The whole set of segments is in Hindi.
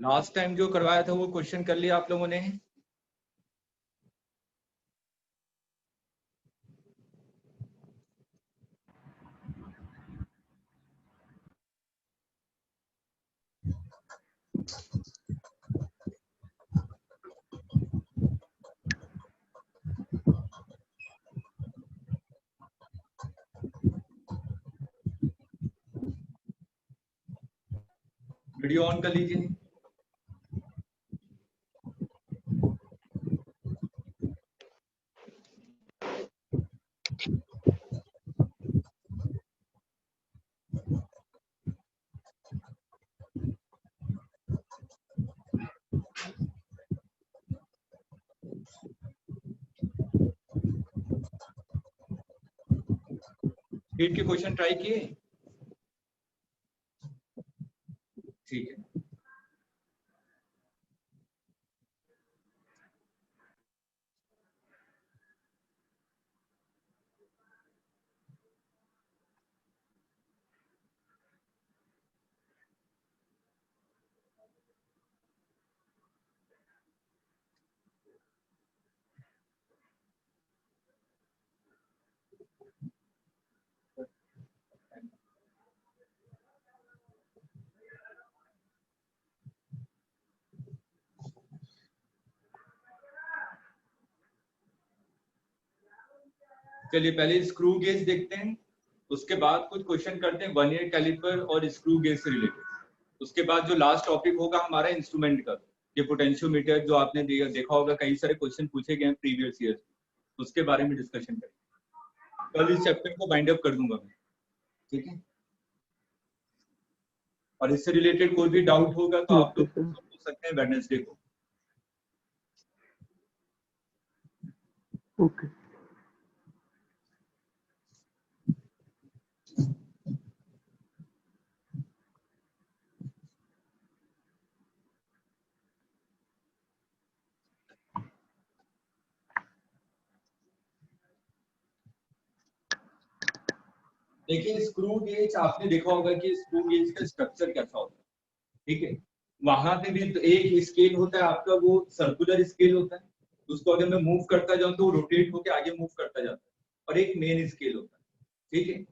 लास्ट टाइम जो करवाया था वो क्वेश्चन कर लिया आप लोगों ने? वीडियो ऑन कर लीजिए। स्पीड के क्वेश्चन ट्राई किए? ठीक है। चलिए पहले स्क्रू गेज देखते हैं, उसके बाद कुछ क्वेश्चन करते हैं वर्नियर कैलिपर और स्क्रू गेज से रिलेटेड। उसके बाद जो लास्ट टॉपिक होगा हमारा इंस्ट्रूमेंट का, ये पोटेंशियोमीटर जो आपने देखा होगा, कई सारे क्वेश्चन पूछे गए हैं प्रीवियस ईयर, उसके बारे में डिस्कशन करेंगे। कल इस चैप्टर को बाइंड अप कर दूंगा मैं, ठीक है? और इससे रिलेटेड कोई भी डाउट होगा तो आप लोग पूछ सकते हैं वेडनेसडे को। ओके। देखिए स्क्रू गेज आपने देखा होगा कि स्क्रू गेज का स्ट्रक्चर कैसा होता है, ठीक है? वहां पे भी एक स्केल होता है आपका, वो सर्कुलर स्केल होता है, उसको अगर मैं मूव करता जाऊं तो रोटेट होकर आगे मूव करता जाता है, और एक मेन स्केल होता है, ठीक है?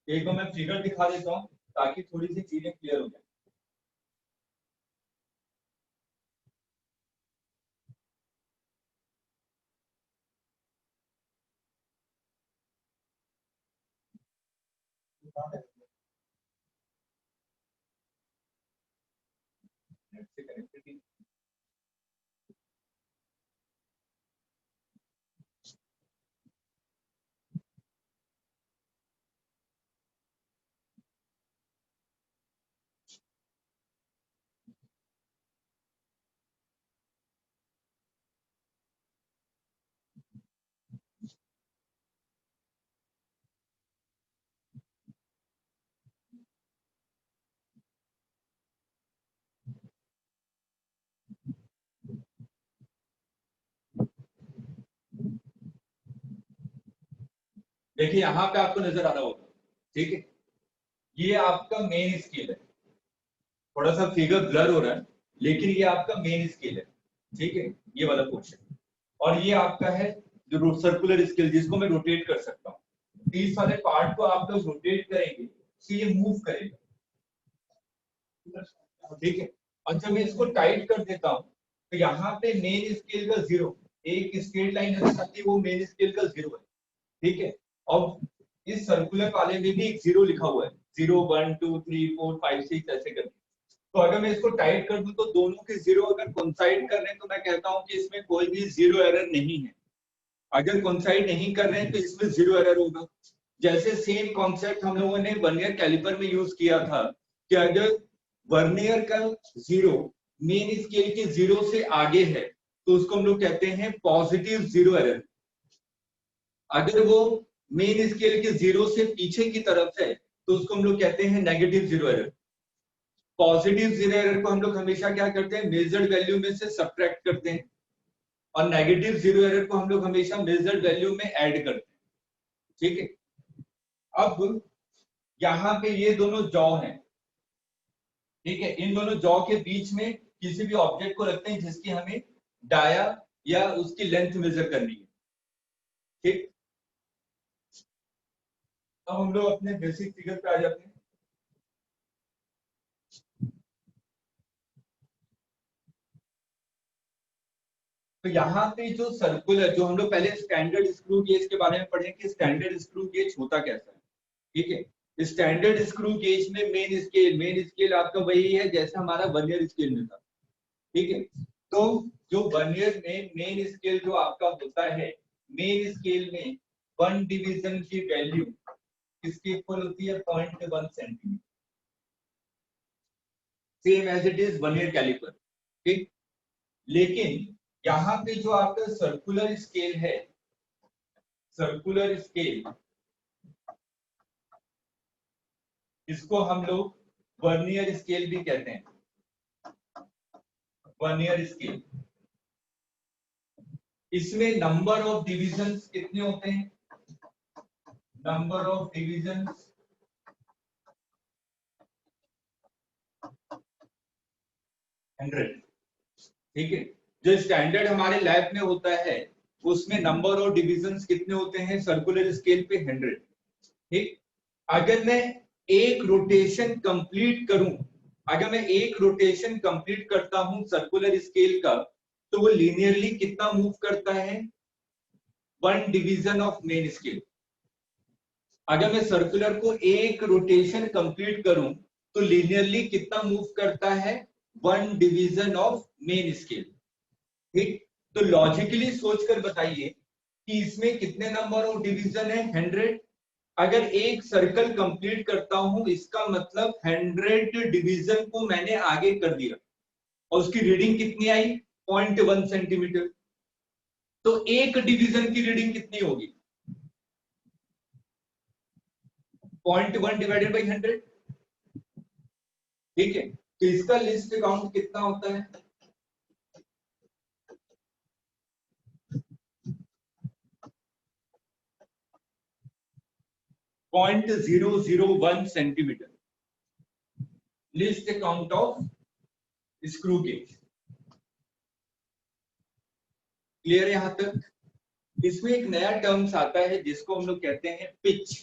एक बार मैं फिगर दिखा देता हूँ ताकि थोड़ी सी चीजें क्लियर हो जाए। देखिए यहाँ पे आपको नजर आ रहा होगा, ठीक है? ये आपका मेन स्केल है, थोड़ा सा फिगर ब्लर हो रहा है लेकिन ये आपका मेन स्केल है, ठीक है? ये वाला पोर्शन। और ये आपका है जो सर्कुलर स्केल जिसको मैं रोटेट कर सकता हूँ, तो इस वाले पार्ट को आप लोग रोटेट करेंगे तो ये मूव करेगा, ठीक है। और जब मैं इसको टाइट कर देता हूँ तो यहाँ पे मेन स्केल का 0, एक स्ट्रेट लाइन नजर आती है, वो मेन स्केल का 0 है, ठीक है। और इस सर्कुलर वाले में भी एक 0 लिखा हुआ है, 0 1 2 3 4 5 6 ऐसे करके। तो अगर मैं इसको टाइट कर दूं तो दोनों के 0 अगर कोइंसाइड कर रहे हैं तो मैं कहता हूं कि इसमें कोई भी 0 एरर नहीं है। अगर कोइंसाइड नहीं कर रहे हैं तो इसमें 0 एरर होगा। जैसे सेम कॉन्सेप्ट हम लोगों ने वर्नियर कैलिपर में यूज किया था कि अगर वर्नियर का 0 मेन स्केल के 0 से आगे है तो उसको हम लोग कहते हैं पॉजिटिव 0 एरर। अगर वो मेन स्केल के 0 से पीछे की तरफ है तो उसको हम लोग कहते हैं नेगेटिव 0 एरर। पॉजिटिव 0 एरर को हम लोग हमेशा क्या करते हैं, मेजर्ड वैल्यू में से सब्ट्रैक्ट करते हैं, और नेगेटिव 0 एरर को हम लोग हमेशा मेजर्ड वैल्यू में ऐड करते हैं, ठीक है। अब यहाँ पे ये दोनों जॉ हैं, ठीक है। इन दोनों जॉ के बीच में किसी भी ऑब्जेक्ट को रखते हैं जिसकी हमें डाया या उसकी लेंथ मेजर करनी है, ठीक। अब हम लोग अपने बेसिक फिगर पे आ जाते हैं। तो यहाँ पे जो सर्कुलर, जो हम लोग पहले स्टैंडर्ड स्क्रू गेज के बारे में पढ़े कि स्टैंडर्ड स्क्रू गेज होता कैसा है, ठीक है। स्टैंडर्ड स्क्रू गेज में मेन स्केल आपका वही है जैसा हमारा वर्नियर स्केल में था, ठीक है। तो जो वर्नियर में मेन स्केल जो आपका होता है, मेन स्केल में 1 डिवीजन की वैल्यू किसके इक्वल होती है, 0.1 centimetre, same as it is vernier calliper, ठीक। लेकिन यहाँ पे जो आपका सर्कुलर स्केल है, सर्कुलर स्केल, इसको हम लोग वर्नियर स्केल भी कहते हैं, वर्नियर स्केल। इसमें नंबर ऑफ डिविजन्स कितने होते हैं, नंबर ऑफ डिविजन्स 100, ठीक है। जो स्टैंडर्ड हमारे लैब में होता है उसमें नंबर ऑफ डिविजन्स कितने होते हैं सर्कुलर स्केल पे, 100, ठीक। अगर मैं एक रोटेशन कंप्लीट करूं, अगर मैं एक रोटेशन कंप्लीट करता हूं सर्कुलर स्केल का, तो वो लीनियरली कितना मूव करता है, 1 डिवीजन ऑफ मेन स्केल। अगर मैं सर्कुलर को एक रोटेशन कंप्लीट करूं तो लीनियरली कितना मूव करता है, 1 डिवीजन ऑफ मेन स्केल, ठीक। तो लॉजिकली सोचकर बताइए कि इसमें कितने नंबर ऑफ डिवीजन है, 100। अगर एक सर्कल कंप्लीट करता हूं इसका मतलब 100 डिवीजन को मैंने आगे कर दिया, और उसकी रीडिंग कितनी आई, 0.1 सेंटीमीटर। तो एक डिवीजन की रीडिंग कितनी होगी, 0.1 डिवाइडेड बाई 100, ठीक है। तो इसका लिस्ट काउंट कितना होता है, 0.001 centimetre, list count of screw gauge. Clear है यहां तक। इसमें एक नया टर्म्स आता है जिसको हम लोग कहते हैं पिच,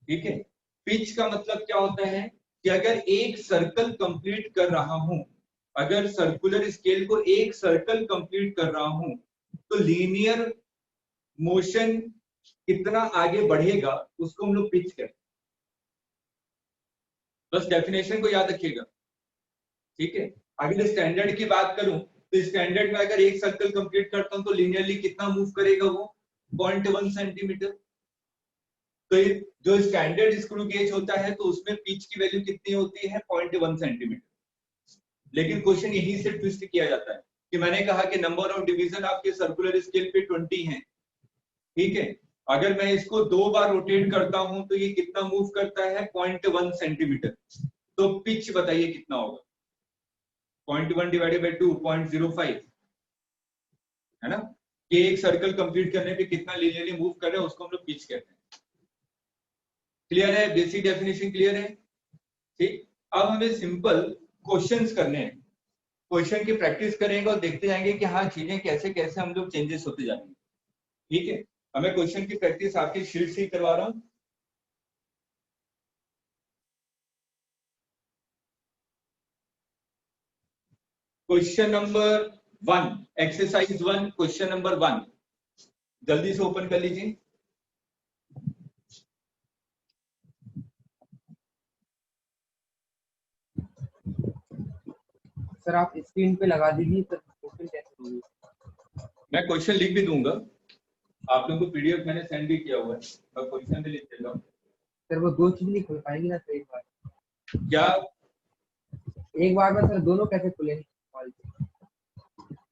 ठीक है। पिच का मतलब क्या होता है कि अगर एक सर्कल कंप्लीट कर रहा हूं, अगर सर्कुलर स्केल को एक सर्कल कंप्लीट कर रहा हूं तो लीनियर मोशन कितना आगे बढ़ेगा उसको हम लोग पिच कहते हैं। बस डेफिनेशन को याद रखिएगा, ठीक है। अगर स्टैंडर्ड की बात करूं तो स्टैंडर्ड में अगर एक सर्कल कंप्लीट करता हूं तो लीनियरली कितना मूव करेगा वो, 0.1 सेंटीमीटर। तो जो स्टैंडर्ड स्क्रू गेज होता है तो उसमें पिच की वैल्यू कितनी होती है, 0.1 सेंटीमीटर। लेकिन क्वेश्चन यहीं से ट्विस्ट किया जाता है कि मैंने कहा कि नंबर ऑफ डिवीजन आपके सर्कुलर स्केल पे 20 है, ठीक है। अगर मैं इसको 2 बार रोटेट करता हूं तो ये कितना मूव करता है, 0.1 सेंटीमीटर। तो पिच बताइए कितना होगा, 0.1 डिवाइडेड बाई 2, 0.05, है ना। कि एक सर्कल कंप्लीट करने पे कितना लीनियरली मूव कर रहा है उसको हम लोग पिच कहते हैं। क्लियर है, बेसिक डेफिनेशन क्लियर है, ठीक। अब हमें सिंपल क्वेश्चंस करने हैं, क्वेश्चन की प्रैक्टिस करेंगे और देखते जाएंगे कि हाँ चीजें कैसे कैसे हम लोग चेंजेस होते जाएंगे। ठीक है, अब मैं क्वेश्चन की प्रैक्टिस आपकी शीट से ही करवा रहा हूँ। Question number 1, exercise 1, question number 1, जल्दी से ओपन कर लीजिए। सर आप स्क्रीन पे लगा दीजिए, सर क्वेश्चन कैसे होगी? मैं क्वेश्चन लिख भी दूंगा, आप लोगों को पीडीएफ मैंने सेंड भी किया हुआ है, मैं क्वेश्चन भी लिख देता हूँ। सर वो दो चीज नहीं खुल पाएंगी ना सर एक बार? क्या एक बार में सर दोनों कैसे खुलेंगे?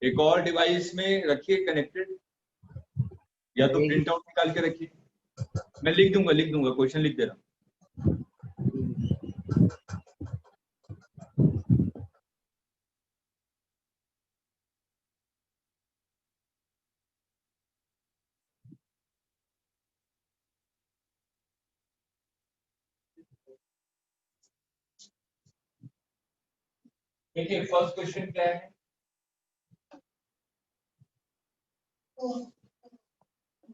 एक और डिवाइस में रखिए कनेक्टेड, या तो एक प्रिंट आउट निकाल के रखिए। मैं लिख दूंगा क्वेश्चन लिख दे रहा हूँ। देखिए फर्स्ट क्वेश्चन क्या है,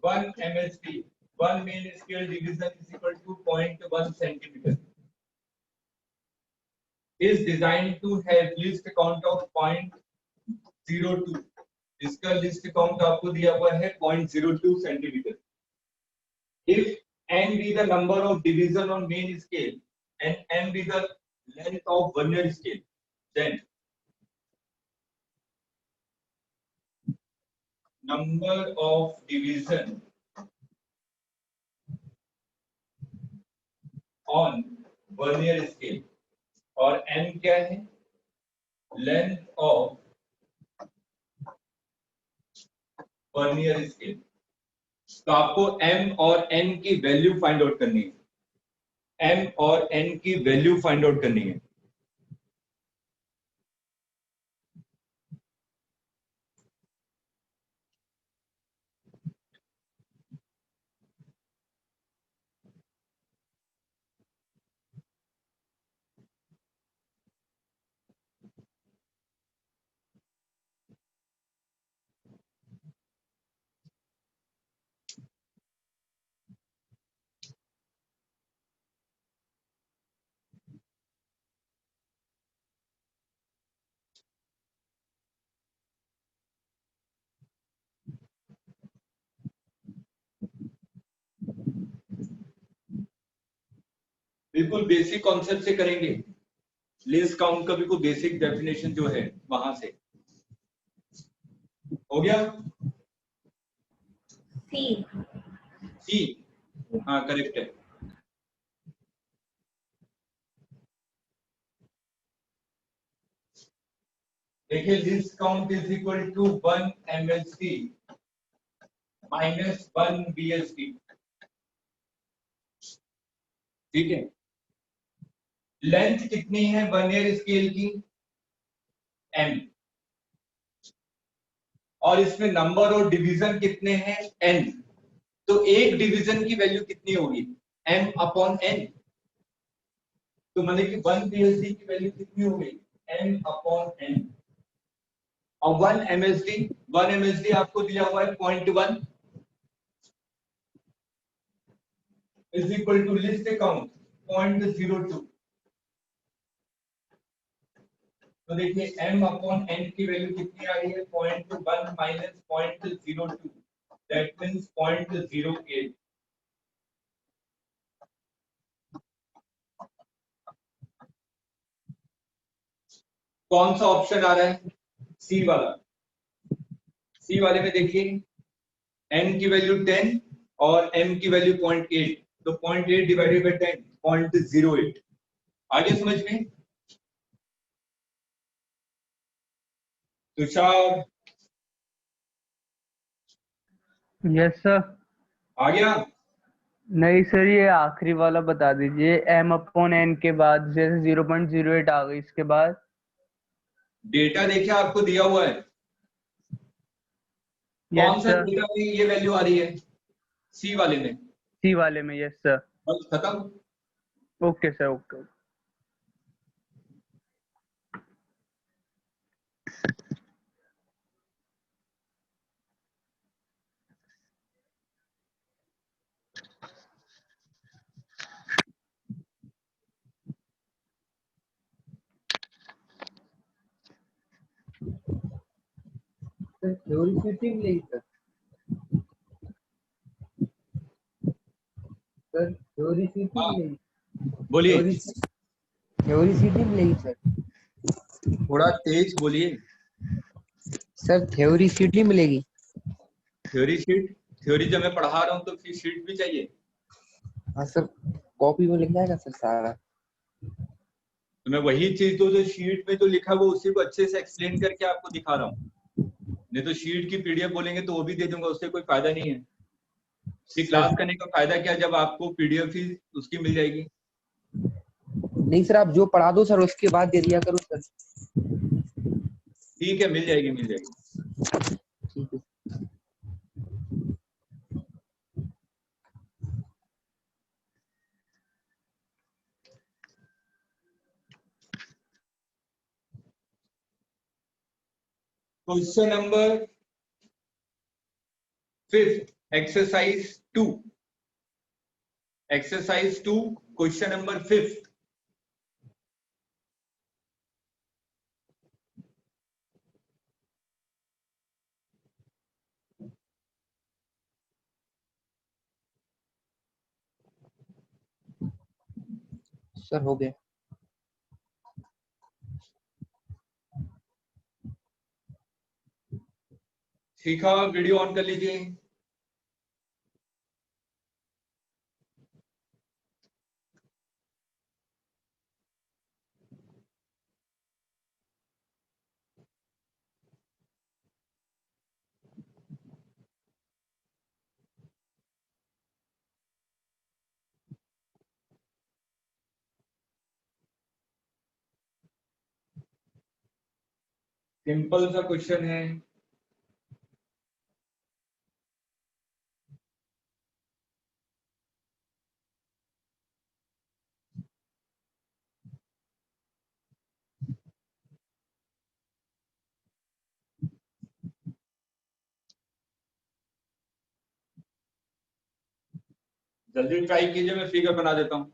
1 MSD, 1 main scale division is equal to 0.1 centimetre, is designed to have least count of 0.02, इसका लिस्ट काउंट आपको दिया हुआ है 0.02 centimetre. If n be the number of division on main scale and m be the length of vernier scale, then number of division on vernier scale और n क्या है, length of वर्नियर स्केल। तो आपको m और n की वैल्यू फाइंड आउट करनी है, m और n की वैल्यू फाइंड आउट करनी है। बिल्कुल बेसिक कॉन्सेप्ट से करेंगे, लिस्ट काउंट का भी कोई बेसिक डेफिनेशन जो है वहां से हो गया। सी, हाँ करेक्ट है। देखिए least count is equal to 1 MSD minus 1 BSD, ठीक है। लेंथ कितनी है वर्नियर स्केल की, m, और इसमें नंबर और डिवीजन कितने हैं, n, तो एक डिवीजन की वैल्यू कितनी होगी, m अपॉन n, तो माने कि 1 BSD की वैल्यू कितनी हो गई, m अपॉन n, और 1 MSD आपको दिया हुआ है 0.1 is equal to least count 0.02, तो देखिए m अपॉन n की वैल्यू कितनी आ रही है, 0.1 माइनस 0.02, दैट मींस 0.08। कौन सा ऑप्शन आ रहा है, सी वाला। सी वाले में देखिए n की वैल्यू 10 और m की वैल्यू 0.8, तो 0.8 डिवाइडेड बाय 10 0.08, आगे समझ में। Tushar yes sir. आ गया, नहीं सर, ये आखिरी वाला बता दीजिए, m अपॉन n के बाद जैसे 0.08 आ गई, इसके बाद डेटा देखिए आपको दिया हुआ है, यस कौन सा सर। डेटा में ये वैल्यू आ रही है, सी वाले में, सी वाले में यस सर। बस खत्म। Okay sir, okay. Sir theory सीटी मिलेगी सर। सर थ्योरी सीटी हाँ मिलेगी। बोलिए, थ्योरी थ्योरी सीटी मिलेगी सर। थोड़ा तेज बोलिए। सर थ्योरी सीटी मिलेगी। थ्योरी शीट, थ्योरी जब मैं पढ़ा रहा हूँ तो फिर शीट भी चाहिए? हाँ सर, कॉपी में लिख जाएगा सर सारा। तो मैं वही चीज तो जो शीट में जो लिखा है वो उसी को अच्छे से एक्सप्लेन करके आपको दिखा रहा हूँ। नहीं तो शीट की पीडीएफ बोलेंगे तो वो भी दे दूंगा, उससे कोई फायदा नहीं है। ये सर क्लास करने का फायदा क्या जब आपको पीडीएफ ही उसकी मिल जाएगी। नहीं सर, आप जो पढ़ा दो सर उसके बाद दे दिया करो सर। ठीक है, मिल जाएगी मिल जाएगी। ठीक है। Question number 5, exercise 2। Exercise 2, question number 5। Sir हो गया। सीखा, वीडियो ऑन कर लीजिए। सिंपल सा क्वेश्चन है। जल्दी ट्राई कीजिए, मैं फिगर बना देता हूँ।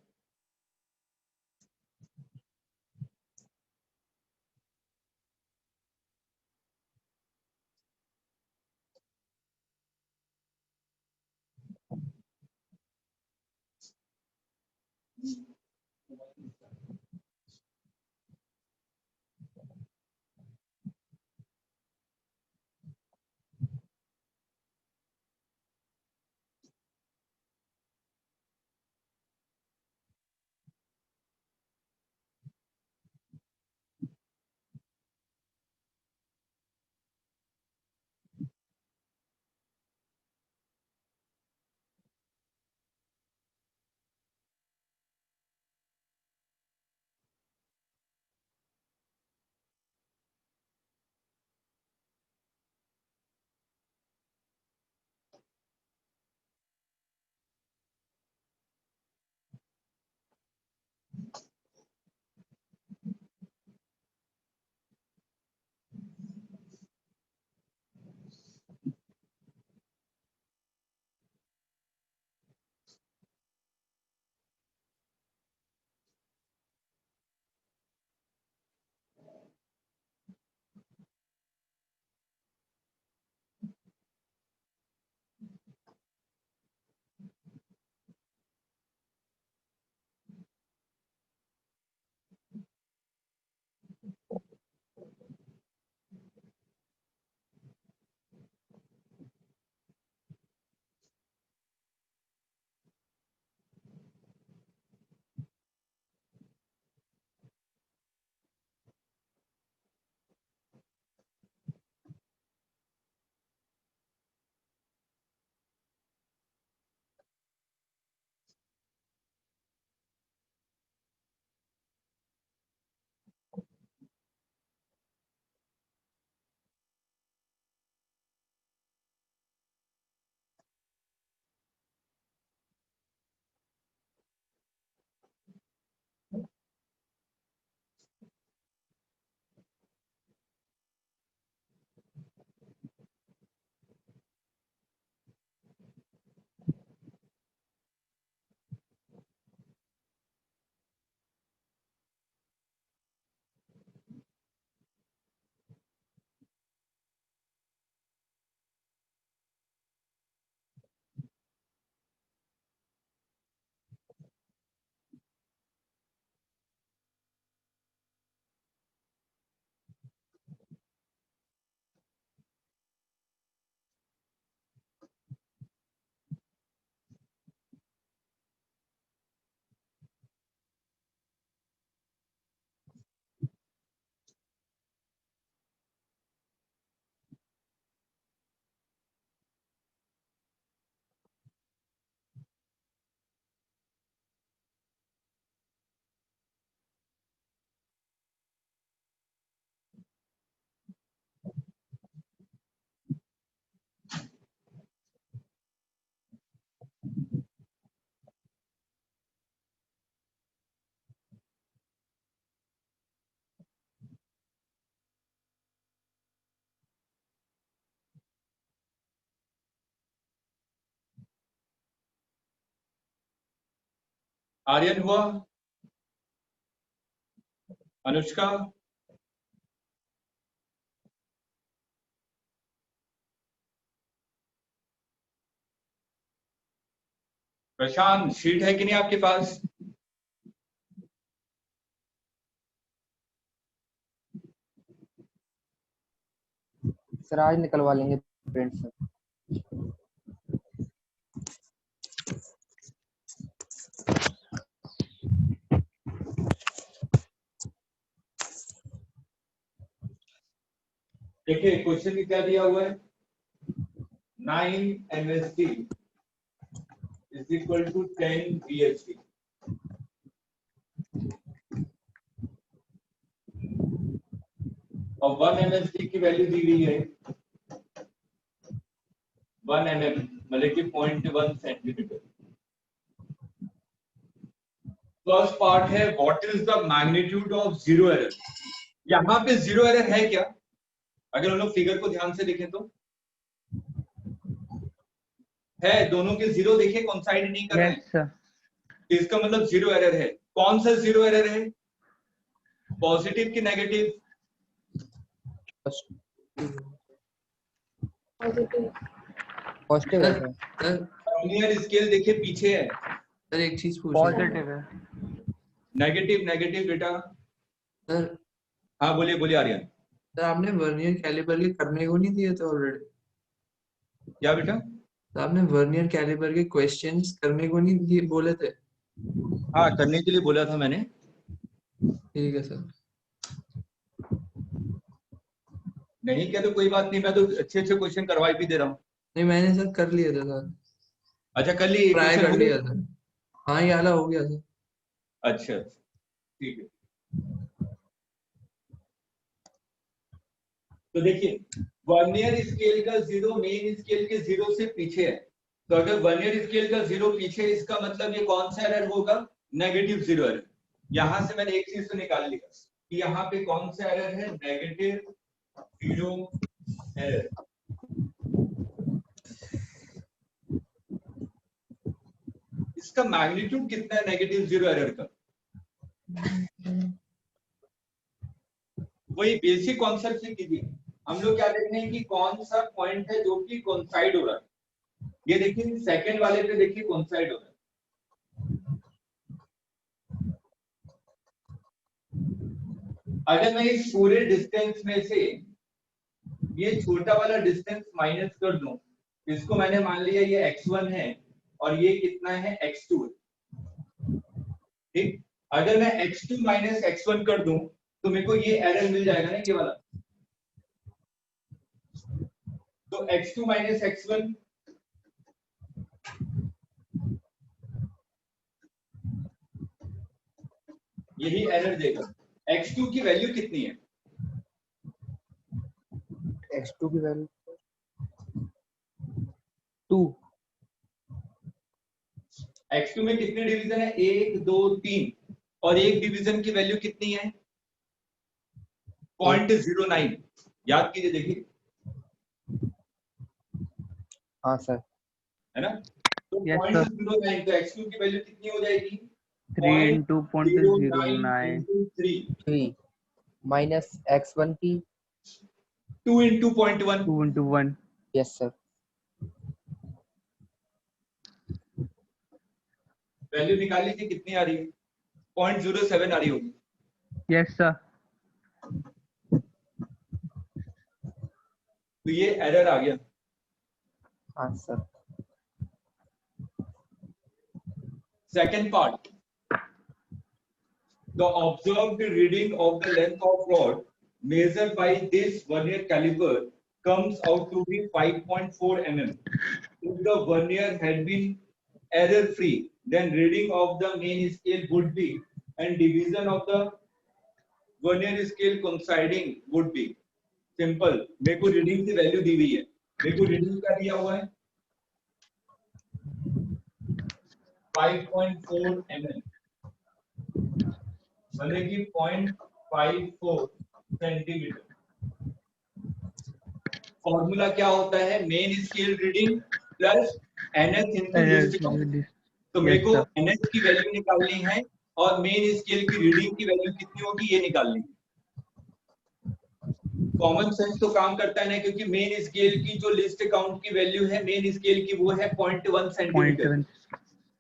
आर्यन हुआ? अनुष्का? प्रशांत, शीट है कि नहीं आपके पास? सर आज निकलवा लेंगे प्रिंट सर। देखिए क्वेश्चन में क्या दिया हुआ है, 9 MSD is equal to 10 VSD। और 1 MSD की वैल्यू दी गई है 1 mm मतलब कि 0.1 सेंटीमीटर। फर्स्ट पार्ट है what is the magnitude of zero error. यहाँ पे जीरो एरर है क्या? अगर हम लोग फिगर को ध्यान से देखें तो है, दोनों के जीरो देखे कोइंसाइड नहीं कर रहे हैं। Yes sir. इसका मतलब जीरो एरर है। कौन सा जीरो एरर है, पॉजिटिव की नेगेटिव? पॉजिटिव है सर। सर वर्नियर स्केल देखिए पीछे है, सर एक चीज पूछनी है पॉजिटिव है। नेगेटिव नेगेटिव बेटा। सर। हाँ बोलिए बोलिए आर्यन। सर आपने वर्नियर कैलिपर के करने को नहीं दिए थे ऑलरेडी? क्या बेटा? तो आपने वर्नियर कैलिपर के क्वेश्चंस करने को नहीं दिए बोले थे? हाँ करने के लिए बोला था मैंने। ठीक है सर। नहीं क्या तो कोई बात नहीं, मैं तो अच्छे अच्छे क्वेश्चन करवाई भी दे रहा हूँ। नहीं मैंने सर कर लिए थे सर, अच्छा कर ली, ट्राई क्वेश्चन कर हो लिया गया? सर। हाँ ये वाला हो गया सर। अच्छा ठीक है। तो देखिए वर्नियर स्केल का जीरो मेन स्केल के जीरो से पीछे है, तो अगर वर्नियर स्केल का जीरो पीछे, इसका मतलब ये कौन सा एरर होगा, नेगेटिव जीरो एरर। यहां से मैंने एक चीज तो निकाल लिया कि यहाँ पे कौन सा एरर है, नेगेटिव जीरो एरर। इसका मैग्नीट्यूड कितना है नेगेटिव जीरो एरर का? वही बेसिक कॉन्सेप्ट से कीजिए। हम लोग क्या देख रहे हैं कि कौन सा पॉइंट है जो कि कोइंसाइड हो रहा है। ये देखिए सेकंड वाले पे देखिए कोइंसाइड हो रहा है। अगर मैं इस पूरे डिस्टेंस में से ये छोटा वाला डिस्टेंस माइनस कर दूं, इसको मैंने मान लिया ये x1 है और ये कितना है x2 है, ठीक। अगर मैं x2 माइनस x1 कर दूं तो मेरे को ये एरर मिल जाएगा ना, ये वाला। तो x2 माइनस x1 यही एरर देगा। x2 की वैल्यू कितनी है? x2 की वैल्यू 2। x2 में कितने डिवीजन है, 1 2 3, और एक डिवीजन की वैल्यू कितनी है, 0.09। याद कीजिए देखिए, हाँ सर। है ना। तो Yes, sir. 0.09, तो x2 की वैल्यू कितनी हो जाएगी, 3 into 0.09 3 3 माइनस x1 की 2 into 0.1। 2 into 1। Yes sir. Value निकाल लीजिए कितनी आ रही है, 0.07 आ रही होगी। Yes sir. तो ये एरर आ गया। हाँ sir. Second part, the observed reading of the length of rod measured by this vernier caliper comes out to be 5.4 mm. If the vernier had been error free, then reading of the main scale would be, and division of the vernier scale coinciding would be. Simple। मेरे को रीडिंग की वैल्यू दी हुई है, मेरे को रीडिंग क्या दिया हुआ है, 5.4 mm, मतलब कि 0.54 सेंटीमीटर। फॉर्मूला क्या होता है, main scale reading plus NS into distance तो मेरे Yes, को sir. NH की वैल्यू निकालनी है और मेन स्केल की रीडिंग की वैल्यू कितनी होगी ये निकालनी है। कॉमन सेंस तो काम करता है ना, क्योंकि मेन स्केल की जो लिस्ट काउंट की वैल्यू है मेन स्केल की वो है 0.1 सेंटीमीटर। 0.1.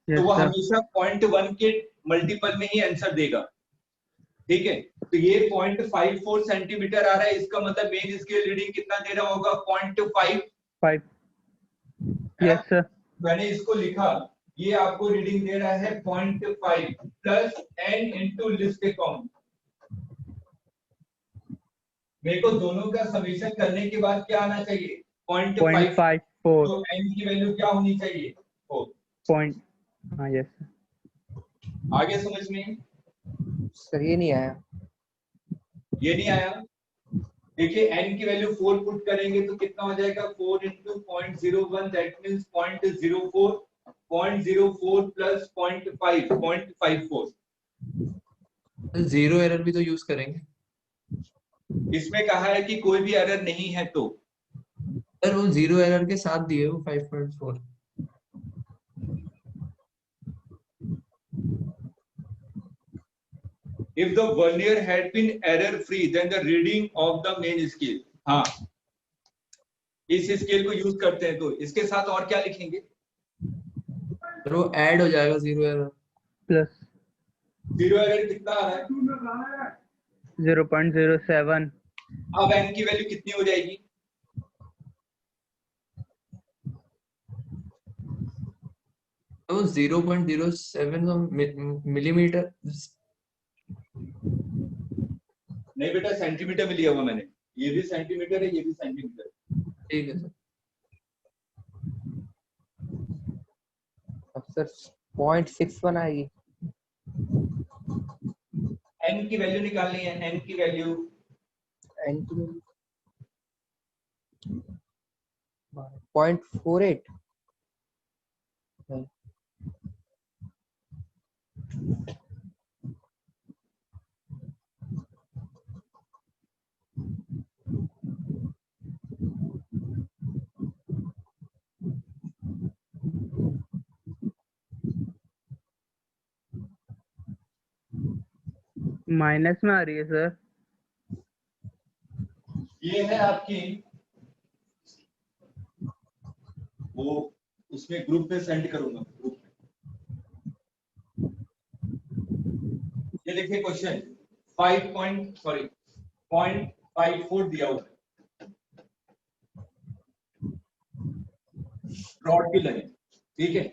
तो Yes, वो sir. हमेशा 0.1 के मल्टीपल में ही आंसर देगा। ठीक है, तो ये 0.54 सेंटीमीटर आ रहा है, इसका मतलब मेन स्केल रीडिंग कितना दे रहा होगा 0.5। 5. Yes, sir. मैंने इसको लिखा, ये आपको रीडिंग दे रहा है 0.5 plus n into list count. मेरे को दोनों का समेशन करने के बाद क्या आना चाहिए 0.5। 0.54. तो n की वैल्यू क्या होनी चाहिए 4। Point. Yes, sir. आगे समझ में? सर ये नहीं आया। ये नहीं आया? देखिए n की वैल्यू 4 पुट करेंगे तो कितना हो जाएगा 4 into 0.01 that means 0.04। 0.04 plus 0.5 0.54। Zero error भी तो यूज करेंगे। इसमें कहा है कि कोई भी एरर नहीं है तो सर वो जीरो एरर के साथ दिए वो 5.4। if the vernier had been error free then the reading of the main scale। हाँ, इस स्केल को यूज करते हैं तो इसके साथ और क्या लिखेंगे? सर वो ऐड हो जाएगा zero error. Plus zero error कितना आ रहा है? 0.07. अब n की वैल्यू कितनी हो जाएगी? तो 0.07 मिलीमीटर। नहीं बेटा, सेंटीमीटर में लिया हुआ मैंने। ये भी सेंटीमीटर है, ये भी सेंटीमीटर है। ठीक है सर। अब सर 0.61 आएगी। n की वैल्यू निकालनी है, n की वैल्यू n की वैल्यू 0.48। माइनस में आ रही है सर। ये है आपकी, वो उसमें ग्रुप में सेंड करूंगा ग्रुप में। ये देखिए क्वेश्चन 0.54 दिया हुआ है रॉड की लेंथ। ठीक है,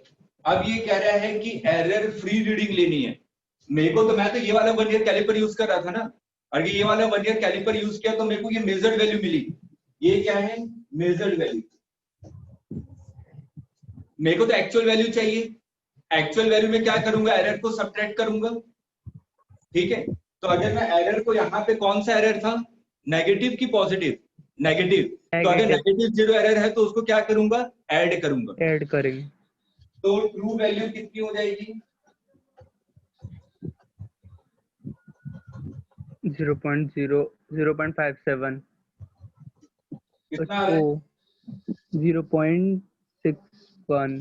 अब ये कह रहा है कि एरर फ्री रीडिंग लेनी है। मेरे को तो, मैं तो ये वाला वर्नियर कैलिपर यूज कर रहा था ना, और ये वाला वर्नियर कैलिपर यूज किया तो मेरे को ये मेजर्ड वैल्यू मिली। ये क्या है? Measured value. मेरे को तो एक्चुअल वैल्यू चाहिए। एक्चुअल वैल्यू में क्या करूंगा? एरर को सब्ट्रैक्ट करूंगा। ठीक है, तो अगर मैं एरर को, यहाँ पे कौन सा एरर था, नेगेटिव की पॉजिटिव? नेगेटिव। तो अगर नेगेटिव जीरो एरर है तो उसको क्या करूंगा? ऐड करूंगा। ऐड करेंगे तो ट्रू वैल्यू कितनी हो जाएगी? 0.57। कितना आ रहा है? 0.61।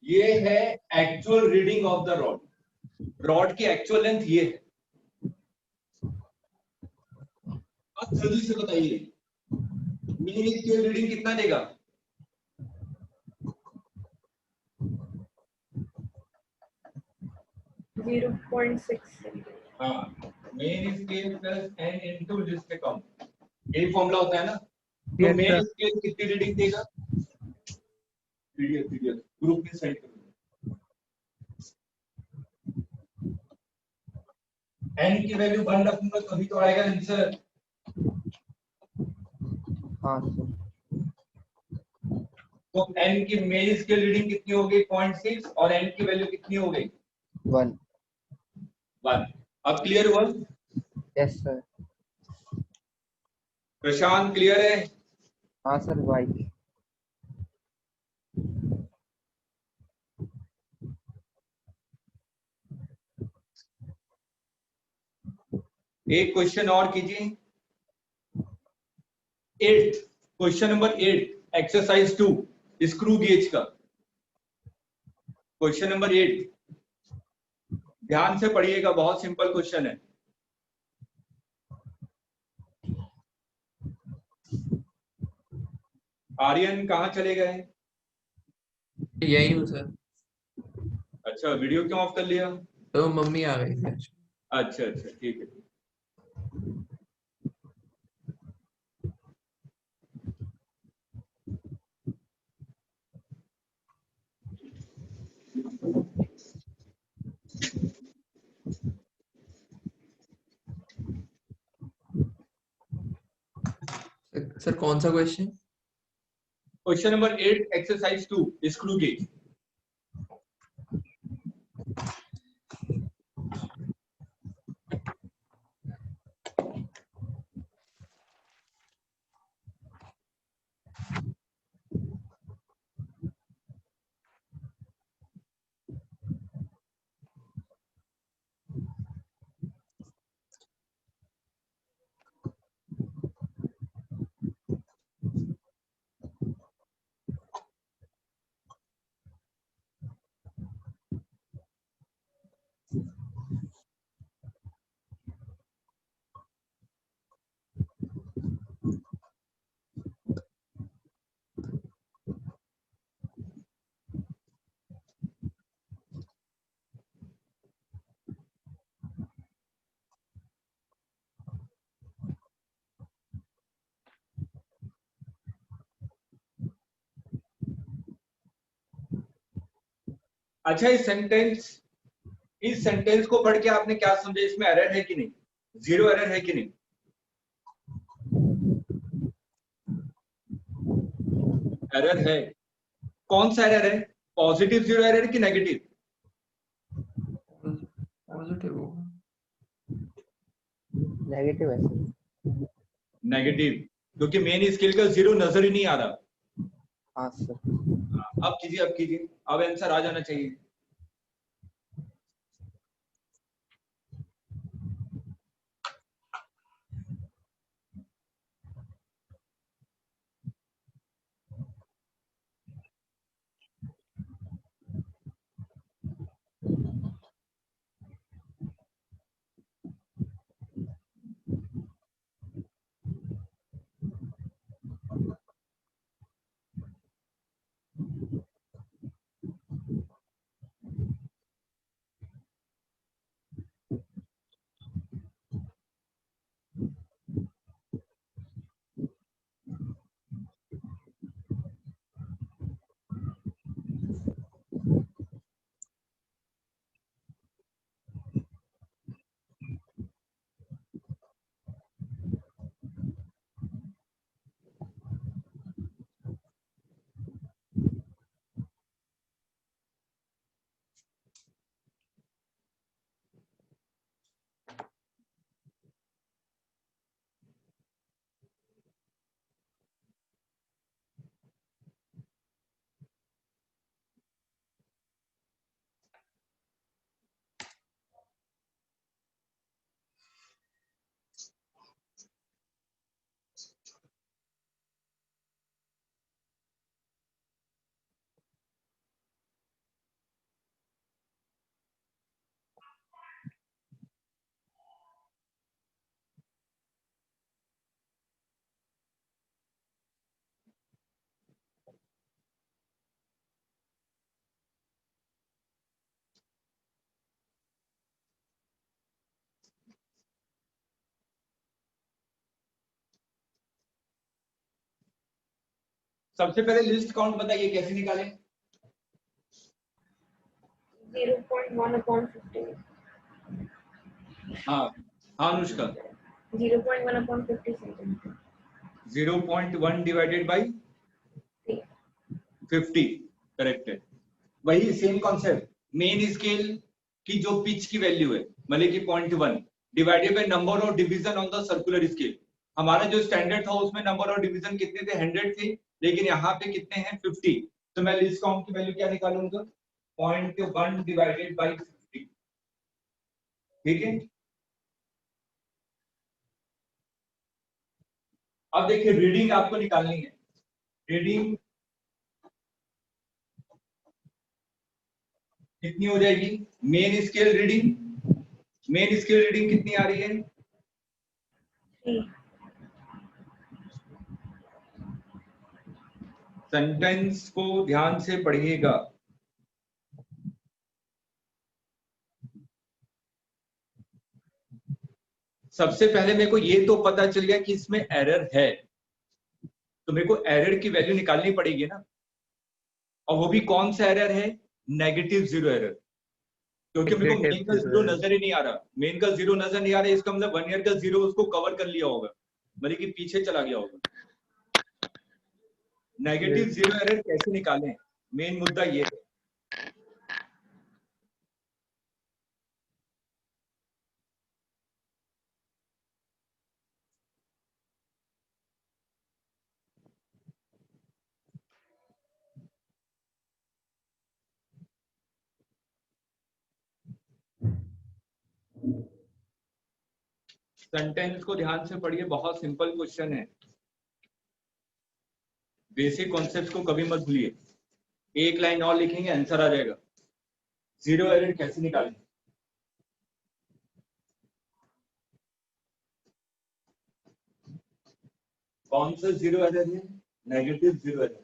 ये है actual reading of the rod. Rod की एक्चुअल लेंथ ये है। अब जल्दी से बताइए मीन स्केल रीडिंग कितना देगा? हाँ, main scale plus n into list count, यही फॉर्मूला होता है ना। तो Yes, मेन sir. स्केल कितनी रीडिंग देगा? पीडीएफ ग्रुप में सेंड करूंगा। n की वैल्यू 1 रखूंगा तभी तो आएगा आंसर। हाँ सर। तो n की मेन स्केल रीडिंग कितनी हो गई? 0.6 और n की वैल्यू कितनी हो गई? 1। 1। अब क्लियर हुआ? Yes sir. प्रशांत क्लियर है? हाँ सर वाई। एक क्वेश्चन और कीजिए। 8 question number 8 exercise 2 screw gauge का। क्वेश्चन नंबर 8, ध्यान से पढ़िएगा, बहुत सिंपल क्वेश्चन है। आर्यन कहाँ चले गए? यही हूँ सर। अच्छा, वीडियो क्यों ऑफ कर लिया? तो मम्मी आ गई थी। अच्छा अच्छा, ठीक है। सर कौन सा question? Question number 8, exercise 2, screw gauge. अच्छा, इस सेंटेंस को पढ़ के आपने क्या समझा? इसमें एरर है कि नहीं? जीरो एरर है कि नहीं? एरर है। कौन सा एरर है? पॉजिटिव जीरो एरर कि नेगेटिव? पॉजिटिव होगा। नेगेटिव है सर। नेगेटिव, क्योंकि मेन स्केल का जीरो नजर ही नहीं आ रहा। हाँ सर। अब कीजिए, अब कीजिए, अब आंसर आ जाना चाहिए। सबसे पहले लिस्ट काउंट बताइए, कैसे निकालें? 0.1/50. हाँ हाँ Anushka, 0.1/50 centimeter. 0.1 divided by 50, correct है। वही सेम कॉन्सेप्ट, मेन स्केल की जो पिच की वैल्यू है, मतलब कि 0.1 divided by number of division on the circular scale. हमारा जो स्टैंडर्ड था उसमें नंबर ऑफ डिवीजन कितने थे? 100 थे, लेकिन यहाँ पे कितने हैं? 50। तो मैं लीस्ट काउंट की वैल्यू क्या निकालूंगा? 0.1 डिवाइडेड बाई 50। ठीक है, अब देखिए रीडिंग आपको निकालनी है। रीडिंग कितनी हो जाएगी main scale reading? Main scale reading कितनी आ रही है? 3. सेंटेंस को ध्यान से पढ़िएगा। सबसे पहले मेरे को ये तो पता चल गया कि इसमें एरर है, तो मेरे को एरर की वैल्यू निकालनी पड़ेगी ना। और वो भी कौन सा एरर है? नेगेटिव जीरो एरर, क्योंकि मेरे को मेन का जीरो नजर ही नहीं आ रहा। मेन का जीरो नजर नहीं आ रहा, इसका मतलब 1 ईयर का जीरो उसको कवर कर लिया होगा, मतलब कि पीछे चला गया होगा। नेगेटिव जीरो एरर कैसे निकालें, मेन मुद्दा ये है। सेंटेंस को ध्यान से पढ़िए, बहुत सिंपल क्वेश्चन है। बेसिक कॉन्सेप्ट को कभी मत भूलिए। एक लाइन और लिखेंगे आंसर आ जाएगा। जीरो एरर कैसे निकालें? कौन सा जीरो एरर है? Negative zero error.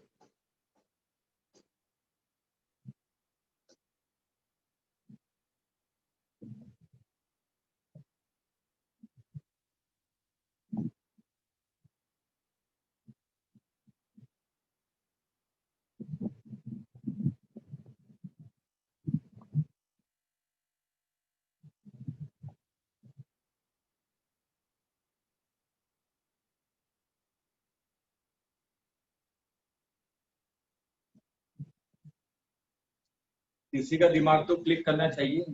किसी का दिमाग तो क्लिक करना चाहिए।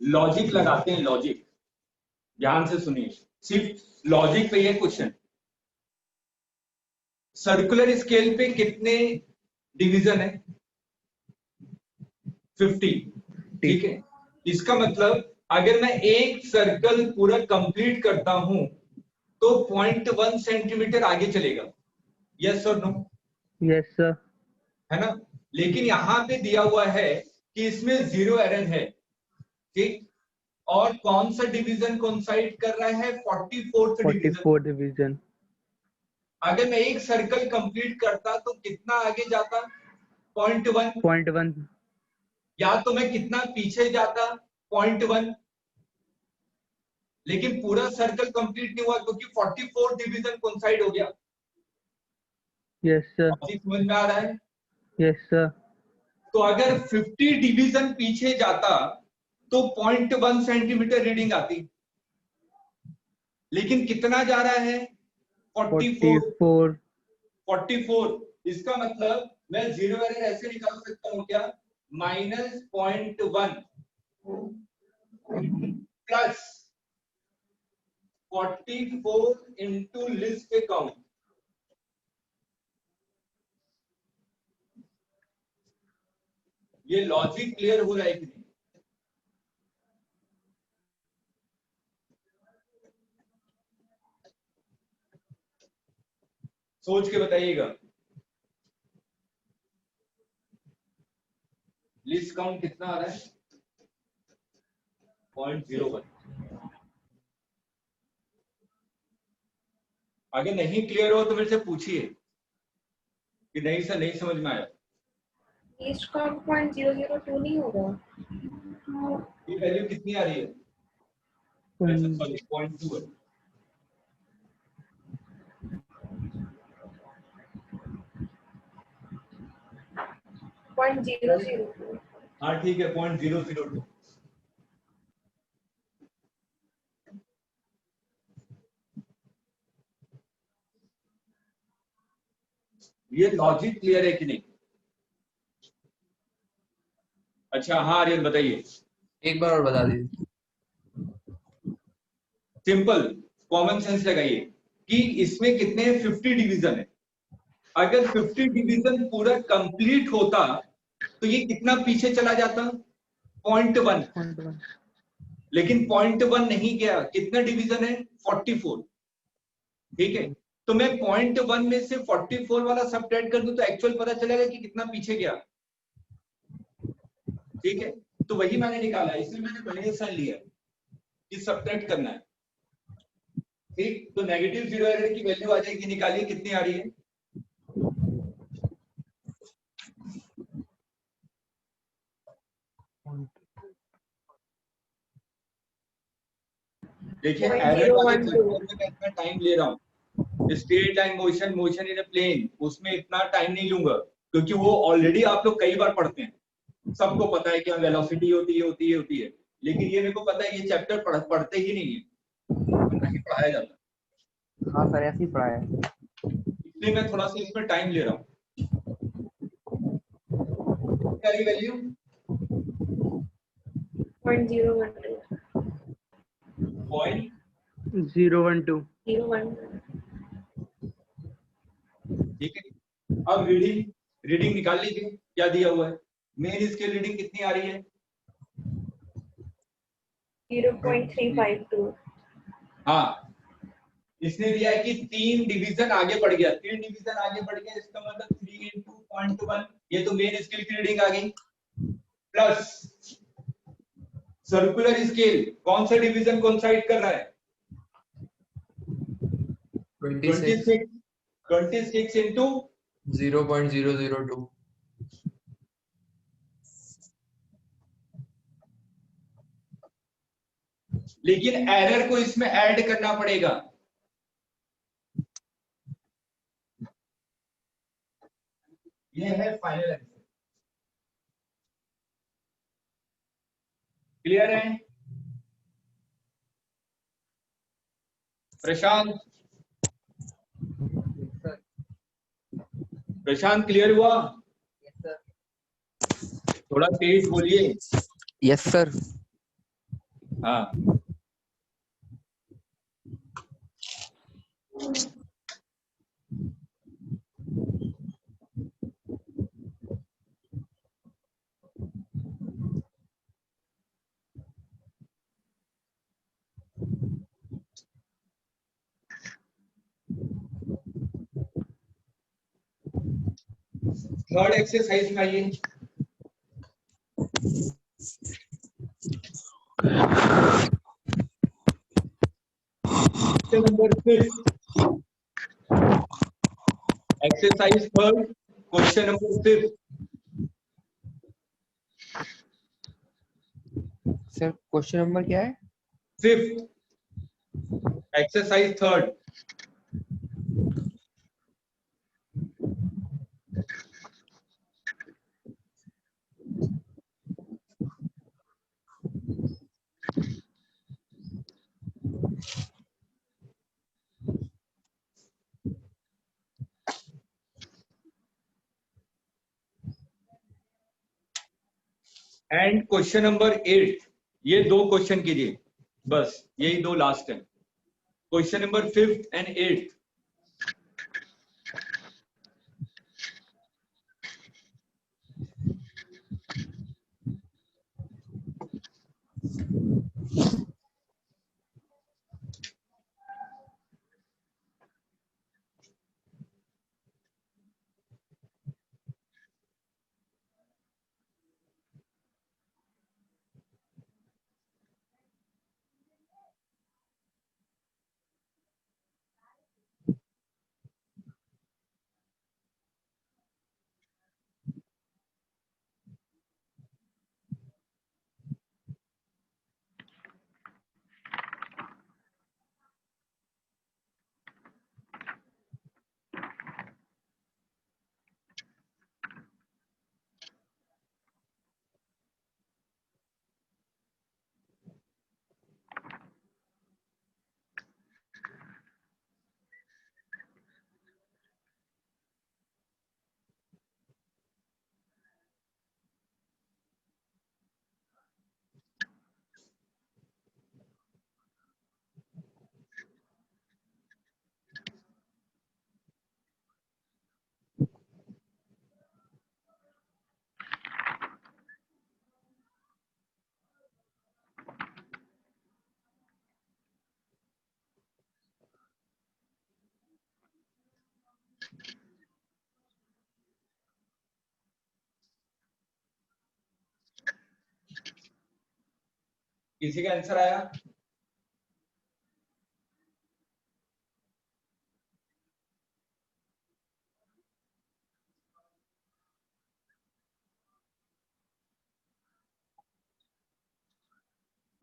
लॉजिक लगाते हैं, लॉजिक। ध्यान से सुनिए, सिर्फ लॉजिक पे ये क्वेश्चन। सर्कुलर स्केल पे कितने डिवीजन है? 50। ठीक है, इसका मतलब अगर मैं एक सर्कल पूरा कंप्लीट करता हूं तो 0.1 सेंटीमीटर आगे चलेगा। यस और नो? Yes sir. है ना? लेकिन यहां पे दिया हुआ है कि इसमें जीरो एरर है। ठीक, और कौन सा डिवीजन कोइंसाइड कर रहा है? 44th division. अगर मैं एक सर्कल कंप्लीट करता तो कितना आगे जाता? 0.1। या तो मैं कितना पीछे जाता? 0.1। लेकिन पूरा सर्कल कंप्लीट नहीं हुआ क्योंकि 44 डिवीजन कोइंसाइड हो गया। Yes sir. समझ में आ रहा है? Yes sir. तो अगर 50 डिवीजन पीछे जाता तो 0.1 सेंटीमीटर रीडिंग आती, लेकिन कितना जा रहा है? 44। 44। इसका मतलब मैं जीरो एरर ऐसे निकाल सकता हूं क्या? -0.1 प्लस 44 इंटू लिस्ट पे काउंट। ये लॉजिक क्लियर हो रहा है कि नहीं? सोच के बताइएगा। लिस्ट काउंट कितना आ रहा है? 0.01। अगर नहीं क्लियर हो तो मेरे से पूछिए कि नहीं सर नहीं समझ में आया। लीस्ट काउंट 0.002 नहीं होगा? ये वैल्यू कितनी आ रही है? सॉरी 0.2 है। हाँ ठीक है 0.002। ये लॉजिक क्लियर है कि नहीं? अच्छा हाँ आर्यन बताइए। एक बार और बता दीजिए। सिंपल कॉमन सेंस लगाइए कि इसमें कितने 50 डिवीजन है। अगर 50 डिवीजन पूरा कंप्लीट होता तो ये कितना पीछे चला जाता? 0.1। लेकिन 0.1 नहीं गया, कितना डिवीजन है? 44। ठीक है, तो मैं 0.1 में से 44 वाला सब्ट्रैक्ट कर दूं तो एक्चुअल पता चलेगा कि कितना पीछे गया। ठीक है, तो वही मैंने निकाला, इसलिए मैंने बड़े साइन लिया कि सब्ट्रैक्ट करना है। ठीक, तो नेगेटिव जीरो एरर की वैल्यू आ जाएगी, निकालिए कितनी आ रही है। देखिए एरर वाले चैप्टर में मैं इतना टाइम ले रहा हूँ, straight line motion, motion in a plane, उसमें इतना टाइम नहीं लूंगा क्योंकि वो ऑलरेडी आप लोग कई बार पढ़ते हैं, सबको पता है कि वेलोसिटी होती है, लेकिन ये मेरे को पता है ये चैप्टर पढ़ते ही नहीं है, नहीं पढ़ाया जाता। हाँ सर, ऐसे ही पढ़ाया है। इसलिए मैं थोड़ा सा इसमें टाइम ले रहा हूँ। क्या वैल्यू? 0.012 पॉइंट 012। 0.1 ठीक है, अब रीडिंग निकाल लीजिए, क्या दिया हुआ है। मेन स्केल रीडिंग कितनी आ रही है? 0.352। हाँ, इसने दिया है कि 3 डिवीजन आगे बढ़ गया, 3 डिवीजन आगे बढ़ गया, इसका मतलब 3 into 0.1, ये तो मेन स्केल की रीडिंग आ गई। प्लस सर्कुलर स्केल, कौन सा डिवीजन कोइंसाइड कर रहा है? 26 into 0.002। लेकिन एरर को इसमें ऐड करना पड़ेगा। ये है फाइनल आंसर। क्लियर है? प्रशांत, प्रशांत क्लियर हुआ? थोड़ा तेज बोलिए। Yes sir. हाँ, थर्ड एक्सरसाइज में आइए। Number 5, exercise third, question number 5। Sir question number क्या है? 5, exercise third. And question number 8, ये 2 क्वेश्चन कीजिए, बस यही 2 लास्ट है। Question number 5 and 8। किसी का आंसर आया?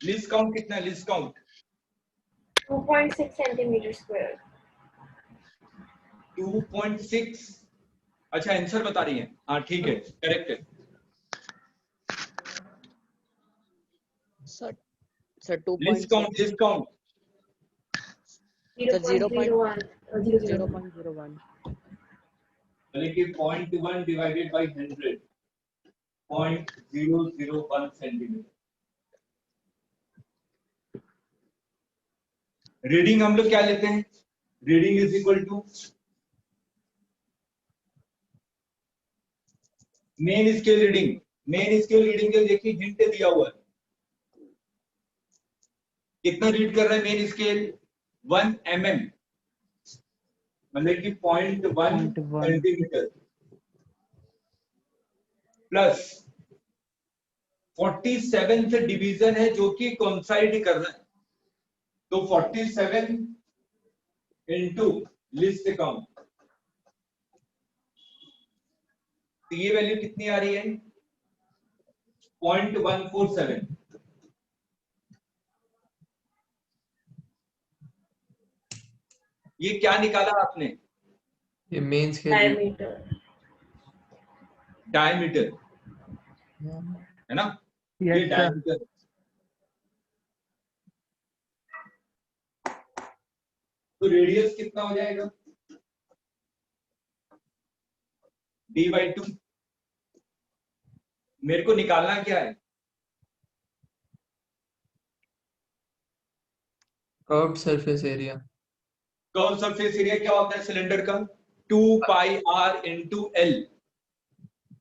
लिस्ट काउंट कितना है? List count 2.6 centimeter square. 2.6। अच्छा आंसर बता रही है, हाँ ठीक है, करेक्ट है। Sir list count, list count 0.01. 0.01 मतलब कि 0.1 डिवाइडेड बाय 100, 0.001 सेंटीमीटर। रीडिंग हम लोग क्या लेते हैं? Reading is equal to main scale reading. Main scale reading के देखिए हिंट दिया हुआ है, कितना रीड कर रहा है मेन स्केल? 1 mm, मतलब कि 0.1 सेंटीमीटर प्लस 47 डिवीजन है जो कि कोइंसाइड कर रहा है, तो 47 इंटू लिस्ट काउंट, तो ये वैल्यू कितनी आ रही है? 0.147। ये क्या निकाला आपने? ये मेन स्केल Diameter. डायमीटर है ना? ये यस सर। डायमीटर। तो रेडियस कितना हो जाएगा? d/2। मेरे को निकालना क्या है? Curved surface area. Curve surface area क्या होता है सिलेंडर का? 2 पाई r इंटू एल।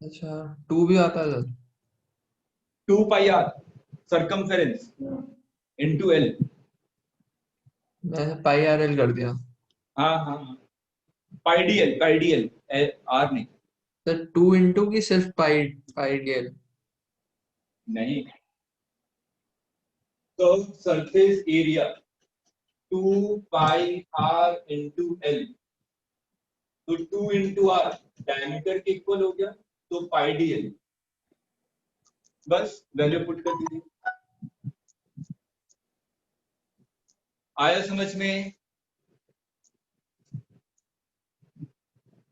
अच्छा 2 भी आता है सर? 2 पाई r सर्कमफेरेंस इंटू एल। मैंने पाई आर एल कर दिया हाँ हाँ हाँ, पाई डी एल, आर नहीं। सर। 2 इंटू की सिर्फ पाई पाई डी एल? नहीं, कर्व सरफेस एरिया 2 पाई r इंटू एल, तो 2 इंटू आर डायमीटर के इक्वल हो गया, तो पाई डी एल। बस वैल्यू पुट कर दीजिए। आया समझ में?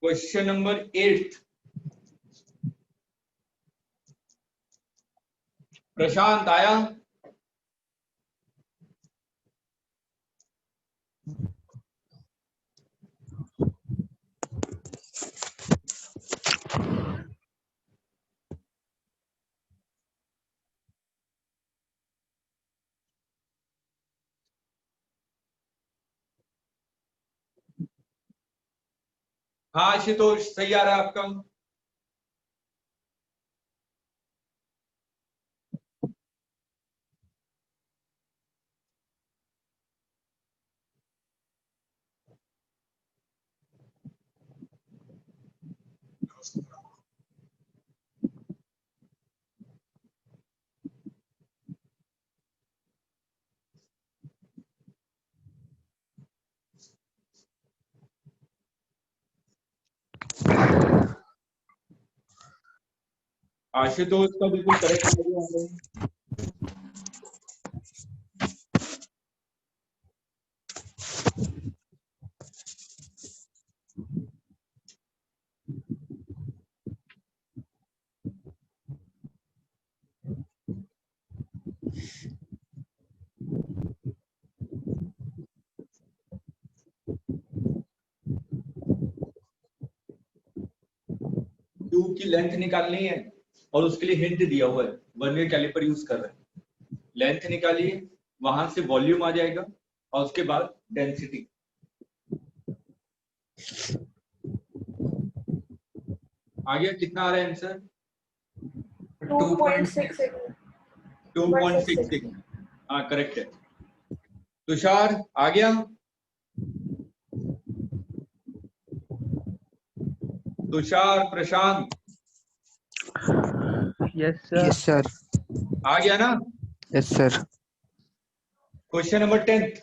क्वेश्चन नंबर 8, प्रशांत आया? हाँ आशुतोष सही आ रहा है आपका। आशुतोष का बिल्कुल करेक्ट। ट्यूब की लेंथ निकालनी है और उसके लिए हिंट दिया हुआ है, वर्नियर कैलिपर यूज कर रहे हैं। लेंथ निकालिए, वहां से वॉल्यूम आ जाएगा और उसके बाद डेंसिटी। आ गया? कितना आ रहा है आंसर? 2.6. 2.66। हाँ करेक्ट है। तुषार आ गया? Tushar, Prashant yes sir. Yes sir. आ गया ना? Yes sir. Question number 10th।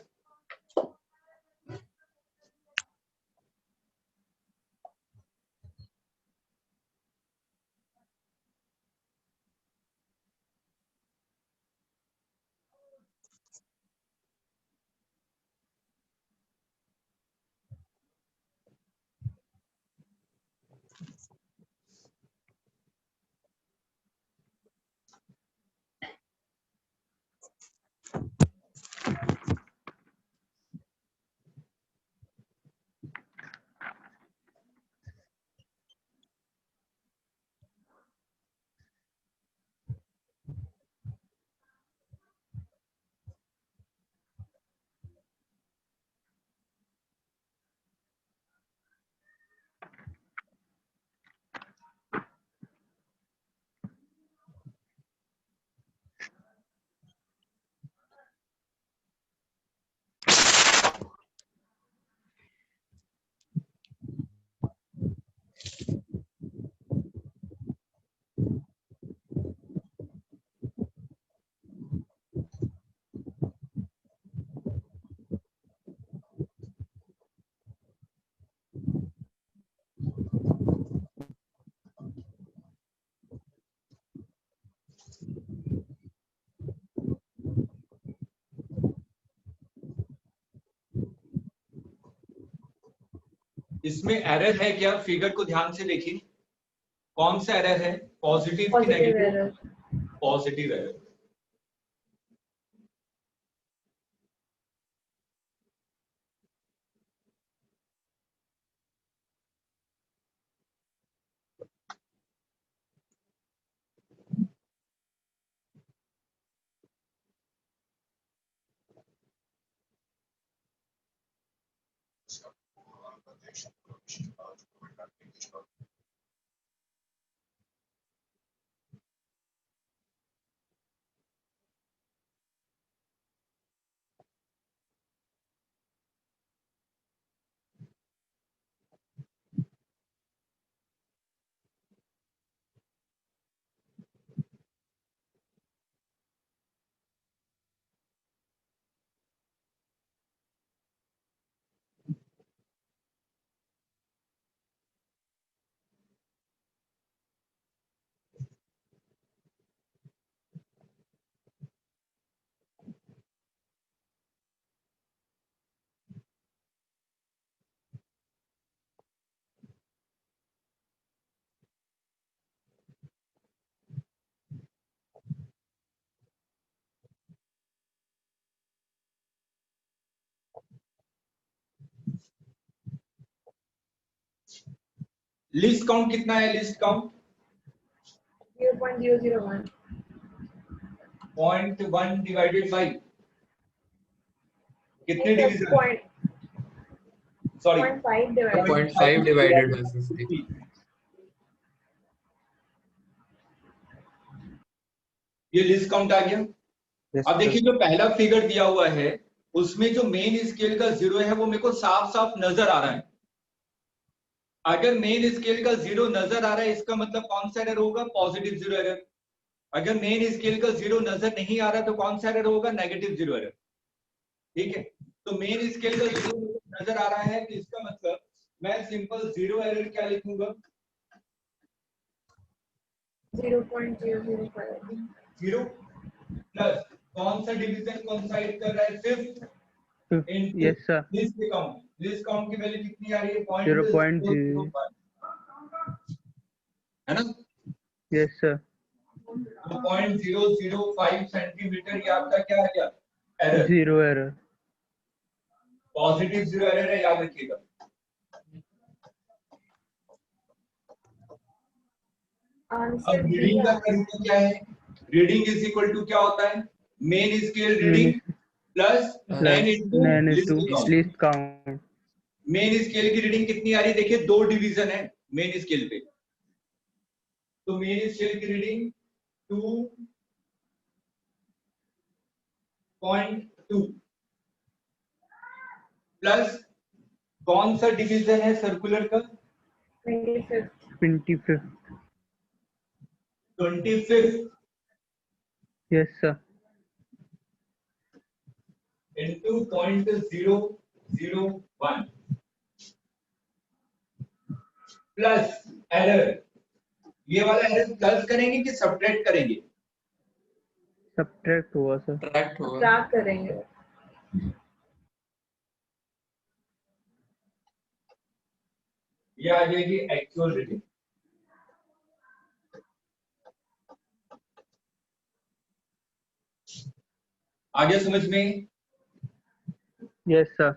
इसमें एरर है क्या? फिगर को ध्यान से देखिए, कौन सा एरर है? पॉजिटिव की positive negative? Error. Positive error. List count कितना है? List count 0.001। 0.1 डिवाइडेड बाई कितने नहीं sir, division? Sorry 0.5 divided. 0.5 divided by 50. ये लिस्ट काउंट आ गया। Yes, अब sir. देखिए, जो पहला फिगर दिया हुआ है उसमें जो मेन स्केल का जीरो है वो मेरे को साफ साफ नजर आ रहा है। अगर मेन स्केल का जीरो नजर आ रहा है इसका मतलब कौन सा एरर होगा? Positive zero error. अगर मेन स्केल का जीरो नजर नहीं आ रहा तो कौन सा एरर होगा? Negative zero error. ठीक है, तो मेन स्केल का जीरो नजर आ रहा है तो इसका मतलब मैं सिंपल जीरो एरर क्या लिखूंगा? 0.005। जीरो प्लस कौन सा डिवीजन कोइंसाइड कर रहा है? Fifth into Yes, sir. List count. List count की वैल्यू कितनी आ रही है? 0.0. 0.005 है ना? Yes, sir. तो 0.005 सेंटीमीटर ये आपका क्या है? क्या error? Zero error. Positive zero error है, याद रखिएगा। अब आंसर रीडिंग का तरीका क्या है? रीडिंग इज इक्वल टू क्या होता है? Main scale reading plus n into N list into count. least count. Main scale की रीडिंग कितनी आ रही है? देखिए, दो डिवीजन है मेन स्केल पे, तो मेन स्केल की रीडिंग 2.2 प्लस कौन सा डिवीजन है सर्कुलर का? 25th। 25th. 25th। Yes, sir. into 0.001 plus error. ये वाला एरर प्लस करेंगे कि सब्ट्रैक्ट करेंगे? सब्ट्रैक्ट हुआ सर। ट्रैक्ट होगा। क्या करेंगे? ये आ जाएगी एक्चुअल रीडिंग। आगे समझ में? Yes sir.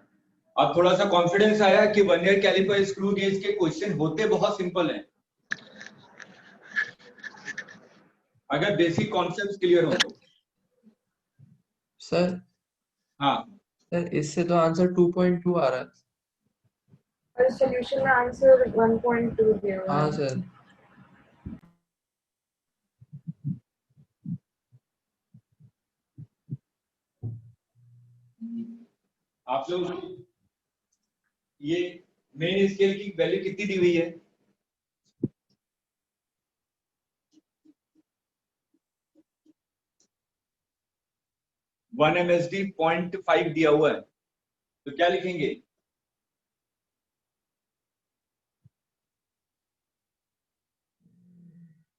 अब थोड़ा सा कॉन्फिडेंस आया कि वर्नियर कैलिपर स्क्रू गेज के क्वेश्चन होते बहुत सिंपल हैं, अगर बेसिक कॉन्सेप्ट्स क्लियर हो तो। सर हाँ सर इससे तो आंसर 2.2 आ रहा है। और सॉल्यूशन में आंसर 1.2 दिया हुआ हाँ है। सर। आप लोग ये मेन स्केल की वैल्यू कितनी दी हुई है? वन MSD 0.5 दिया हुआ है, तो क्या लिखेंगे?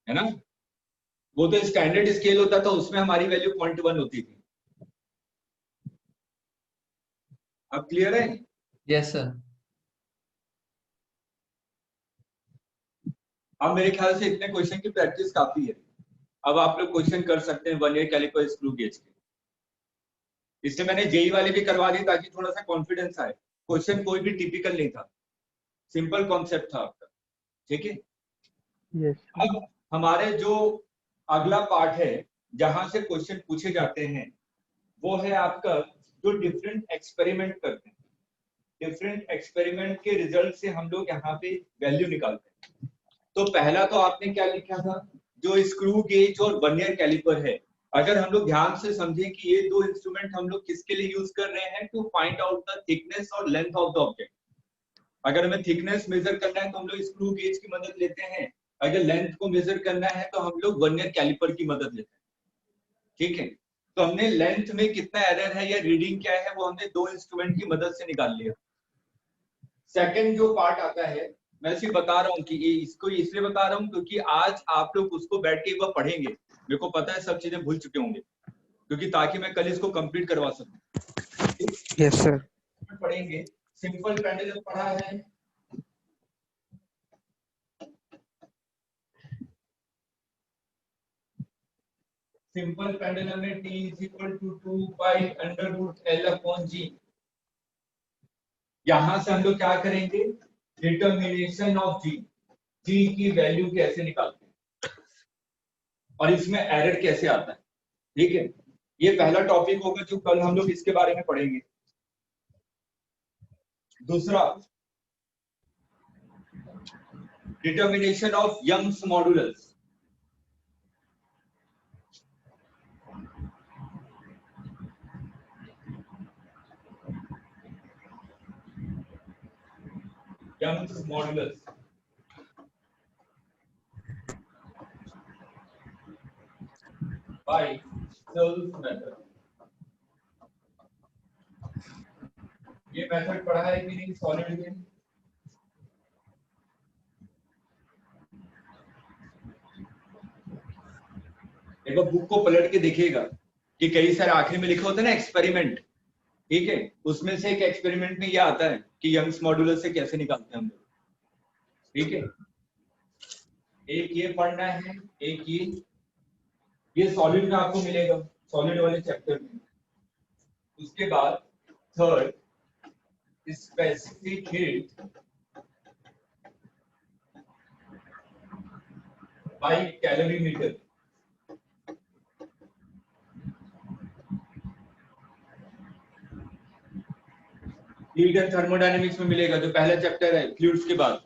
है ना, वो तो स्टैंडर्ड स्केल होता था, उसमें हमारी वैल्यू 0.1 होती थी। अब क्लियर है? Yes sir. अब मेरे ख्याल से इतने क्वेश्चन की प्रैक्टिस काफी है। अब आप लोग क्वेश्चन कर सकते हैं वर्नियर कैलिपर स्क्रू गेज के। इससे मैंने जेई वाले भी करवा दी ताकि थोड़ा सा कॉन्फिडेंस आए। क्वेश्चन कोई भी टिपिकल नहीं था, सिंपल कॉन्सेप्ट था आपका। ठीक है, यस। अब हमारे जो अगला पार्ट है जहां से क्वेश्चन पूछे जाते हैं वो है आपका जो डिफरेंट एक्सपेरिमेंट करते हैं। डिफरेंट एक्सपेरिमेंट के रिजल्ट से हम लोग यहाँ पे वैल्यू निकालते हैं। तो पहला तो आपने क्या लिखा था, जो स्क्रू गेज और वर्नियर कैलिपर है, अगर हम लोग ध्यान से समझें कि ये दो इंस्ट्रूमेंट हम लोग किसके लिए यूज कर रहे हैं, to find out the thickness और लेंथ ऑफ द ऑब्जेक्ट। अगर हमें थिकनेस मेजर करना है तो हम लोग स्क्रू गेज की मदद लेते हैं, अगर लेंथ को मेजर करना है तो हम लोग वर्नियर कैलिपर की मदद लेते हैं। ठीक है, तो हमने लेंथ में कितना एरर है या रीडिंग क्या है वो हमने दो इंस्ट्रूमेंट की मदद से निकाल लिया। सेकंड जो पार्ट आता है, मैं सिर्फ बता रहा हूँ कि ये इसको इसलिए बता रहा हूँ क्योंकि आज आप लोग उसको बैठ के एक बार पढ़ेंगे। मेरे को पता है सब चीजें भूल चुके होंगे, क्योंकि ताकि मैं कल इसको कंप्लीट करवा सकूं। Yes sir. पढ़ेंगे। सिंपल पेंडुलम पढ़ा है, सिंपल पेंडुलम में T = 2 पाई √L/G। यहां से हम लोग क्या करेंगे, डिटर्मिनेशन ऑफ G, G की वैल्यू कैसे निकालते हैं और इसमें एरर कैसे आता है। ठीक है, ये पहला टॉपिक होगा जो कल हम लोग इसके बारे में पढ़ेंगे। दूसरा, determination of Young's modulus. Young's modulus by self method. ये मेथड पढ़ा है कि नहीं सॉलिड में? एक बार बुक को पलट के देखिएगा कि कई सारे आखिरी में लिखा होता है ना एक्सपेरिमेंट। ठीक है, उसमें से एक एक्सपेरिमेंट में यह आता है कि यंग्स मॉडुलस से कैसे निकालते हैं हम लोग। ठीक है, एक ये पढ़ना है, एक ये सॉलिड में आपको मिलेगा, सॉलिड वाले चैप्टर में। उसके बाद third, specific heat bye calorimeter. Heat and thermodynamics में मिलेगा, जो पहला चैप्टर है फ्लूइड्स के बाद।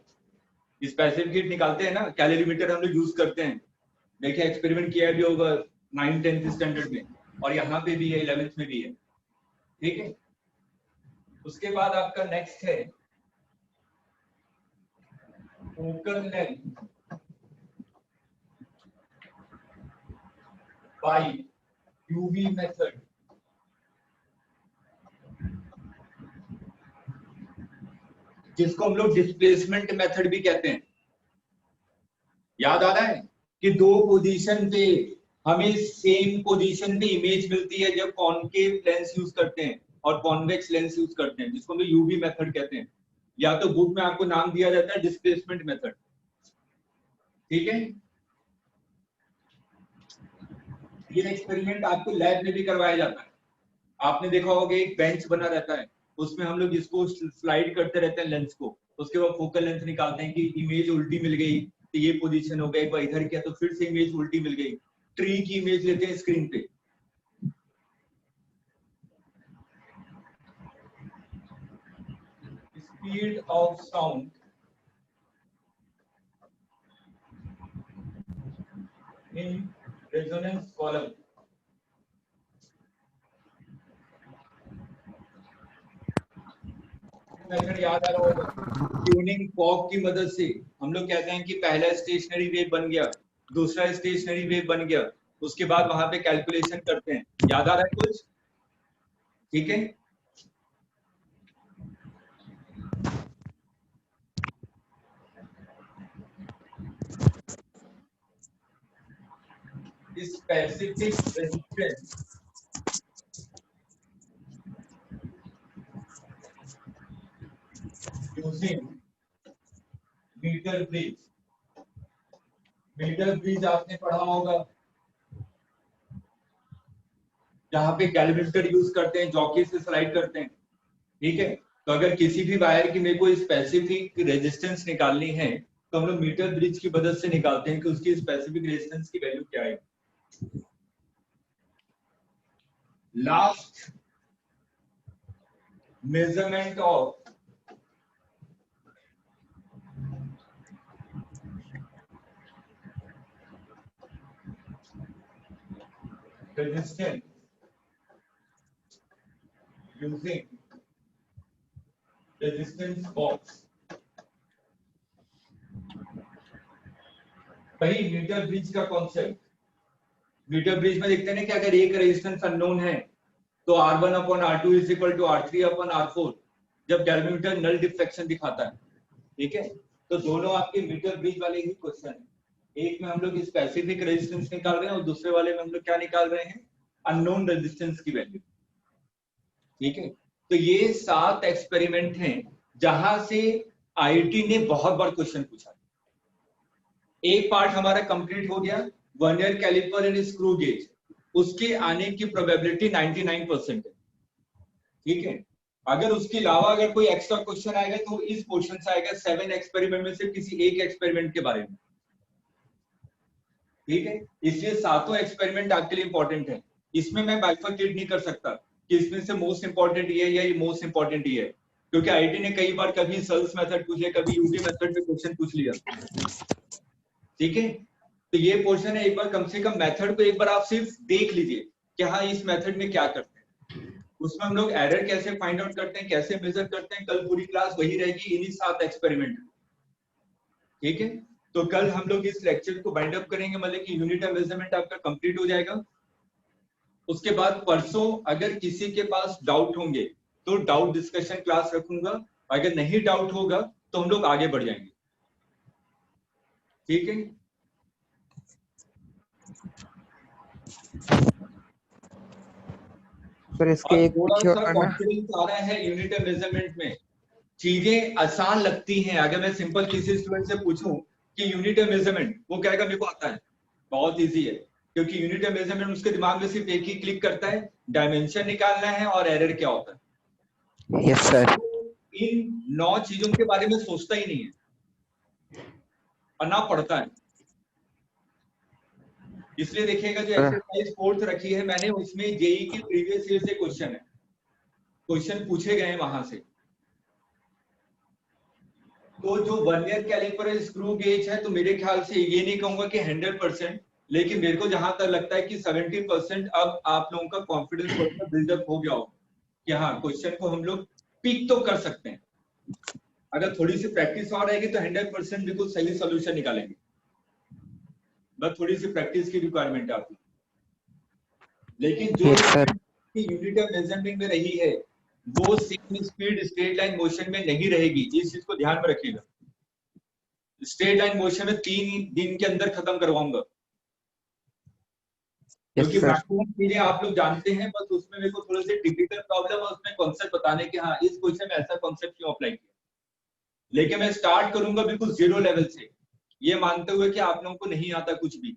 स्पेसिफिक हीट निकालते हैं ना, कैलोरीमीटर हम लोग यूज करते हैं। देखिए एक्सपेरिमेंट किया भी होगा 9th-10th स्टैंडर्ड में, और यहाँ पे भी है 11th में भी है। ठीक है, उसके बाद आपका नेक्स्ट है focal length bye UV method. जिसको हम लोग डिस्प्लेसमेंट मेथड भी कहते हैं। याद आ रहा है कि दो पोजीशन पे हमें सेम पोजीशन पे इमेज मिलती है जब कॉनकेव लेंस यूज करते हैं और कॉन्वेक्स लेंस यूज करते हैं, जिसको हम लोग यूवी मेथड कहते हैं, या तो बुक में आपको नाम दिया जाता है डिस्प्लेसमेंट मेथड। ठीक है, ये एक्सपेरिमेंट आपको लैब में भी करवाया जाता है। आपने देखा होगा एक बेंच बना रहता है, उसमें हम लोग इसको स्लाइड करते रहते हैं लेंस को, उसके बाद फोकल लेंथ निकालते हैं कि इमेज उल्टी मिल गई तो ये पोजीशन हो गया, एक बार इधर किया तो फिर से इमेज उल्टी मिल गई। ट्री की इमेज लेते हैं स्क्रीन पे, speed of sound in resonance column. Method याद आ रहा होगा, ट्यूनिंग फॉग की मदद से हम लोग कहते हैं कि पहला स्टेशनरी वेव बन गया, दूसरा स्टेशनरी वेव बन गया, उसके बाद वहां पे कैलकुलेशन करते हैं। याद आ रहा है कुछ? ठीक है, specific resistance using metre bridge. Metre bridge आपने पढ़ा होगा, जहां पे कैलकुलेटर यूज करते हैं, जॉकी से स्लाइड करते हैं। ठीक है, तो अगर किसी भी वायर की मेरे को स्पेसिफिक रेजिस्टेंस निकालनी है तो हम लोग मीटर ब्रिज की मदद से निकालते हैं कि उसकी स्पेसिफिक रेजिस्टेंस की वैल्यू क्या है। Last measurement of resistance using resistance box। वही मीटर ब्रिज का कॉन्सेप्ट। मीटर ब्रिज में देखते हैं ना कि अगर एक रेजिस्टेंस अननोन है तो R1 upon R2 is equal to R3 upon R4 जब गैल्वेनोमीटर नल डिफ्लेक्शन दिखाता है। ठीक है, तो दोनों आपके मीटर ब्रिज वाले ही क्वेश्चन है। एक में हम लोग स्पेसिफिक रेजिस्टेंस निकाल रहे हैं और दूसरे वाले में हम लोग क्या निकाल रहे हैं? अननोन रेजिस्टेंस की वैल्यू। ठीक है, तो ये 7 एक्सपेरिमेंट हैं जहां से आईआईटी ने बहुत बार क्वेश्चन पूछा। एक पार्ट हमारा कंप्लीट हो गया, vernier calliper and screw gauge, उसके आने की प्रोबेबिलिटी 99% है। ठीक है, अगर उसके अलावा अगर कोई एक्स्ट्रा क्वेश्चन आएगा तो इस पोर्शन से आएगा 7 एक्सपेरिमेंट में से किसी एक एक्सपेरिमेंट के बारे में। ठीक है, इसलिए सातों एक्सपेरिमेंट आपके लिए इंपॉर्टेंट है। इसमें मैं बाइफरकेट नहीं कर सकता कि इसमें से मोस्ट इंपॉर्टेंट ये या ये मोस्ट इंपॉर्टेंट ये है, क्योंकि आईआईटी ने कई बार कभी सल्स मेथड पूछ लिया, कभी यूवी मेथड में क्वेश्चन पूछ लिया। ठीक है, तो ये पोर्शन है, एक बार कम से कम मेथड को एक बार आप सिर्फ देख लीजिए कि हाँ इस मेथड में क्या करते हैं, उसमें हम लोग एरर कैसे फाइंड आउट करते हैं, कैसे मेजर करते हैं। कल पूरी क्लास वही रहेगी इन्हीं 7 एक्सपेरिमेंट। ठीक है, तो कल हम लोग इस लेक्चर को बाइंड अप करेंगे, मतलब कि यूनिट ऑफ मेजरमेंट आपका कंप्लीट हो जाएगा। उसके बाद परसों अगर किसी के पास डाउट होंगे तो डाउट डिस्कशन क्लास रखूंगा, अगर नहीं डाउट होगा तो हम लोग आगे बढ़ जाएंगे। ठीक है, सर इसके एक थोड़ा पीछे सा और कॉन्फिडेंस आ रहा है यूनिट ऑफ मेजरमेंट में, चीजें आसान लगती हैं। अगर मैं सिंपल किसी स्टूडेंट से पूछूं कि यूनिट ऑफ मेजरमेंट, वो कहेगा मेरे को आता है, बहुत इजी है, क्योंकि यूनिट ऑफ मेजरमेंट उसके दिमाग में सिर्फ एक ही क्लिक करता है, डायमेंशन निकालना है और एरर क्या होता है। Yes sir. इन 9 चीजों के बारे में सोचता ही नहीं है और ना पढ़ता है। इसलिए देखिएगा जो एक्सरसाइज 4th रखी है मैंने, उसमें जेई के प्रीवियस ईयर से क्वेश्चन है, क्वेश्चन पूछे गए हैं वहां से। तो जो वर्नियर कैलिपर है, स्क्रू गेज है, तो मेरे ख्याल से ये नहीं कहूंगा कि 100%, लेकिन मेरे को जहां तक लगता है कि 70% अब आप लोगों का कॉन्फिडेंस बिल्डअप हो गया हो कि हाँ क्वेश्चन को हम लोग पिक तो कर सकते हैं। अगर थोड़ी सी प्रैक्टिस और रहेगी तो 100% बिल्कुल सही सोल्यूशन निकालेंगे, बस थोड़ी सी प्रैक्टिस की रिक्वायरमेंट आती है। लेकिन जो यूनिट ऑफ मेजरमेंट में रही है वो same speed straight line motion में नहीं रहेगी, इस चीज को ध्यान में रखिएगा। स्ट्रेट लाइन मोशन में 3 दिन के अंदर खत्म करवाऊंगा, क्योंकि मैक्सिमम चीजें आप लोग जानते हैं, बस उसमें मेरे को थोड़े से टिपिकल प्रॉब्लम है उसमें कॉन्सेप्ट बताने के, हाँ इस क्वेश्चन में ऐसा कॉन्सेप्ट क्यों अप्लाई किया। लेकिन मैं स्टार्ट करूंगा बिल्कुल 0 लेवल से, ये मानते हुए कि आप लोगों को नहीं आता कुछ भी,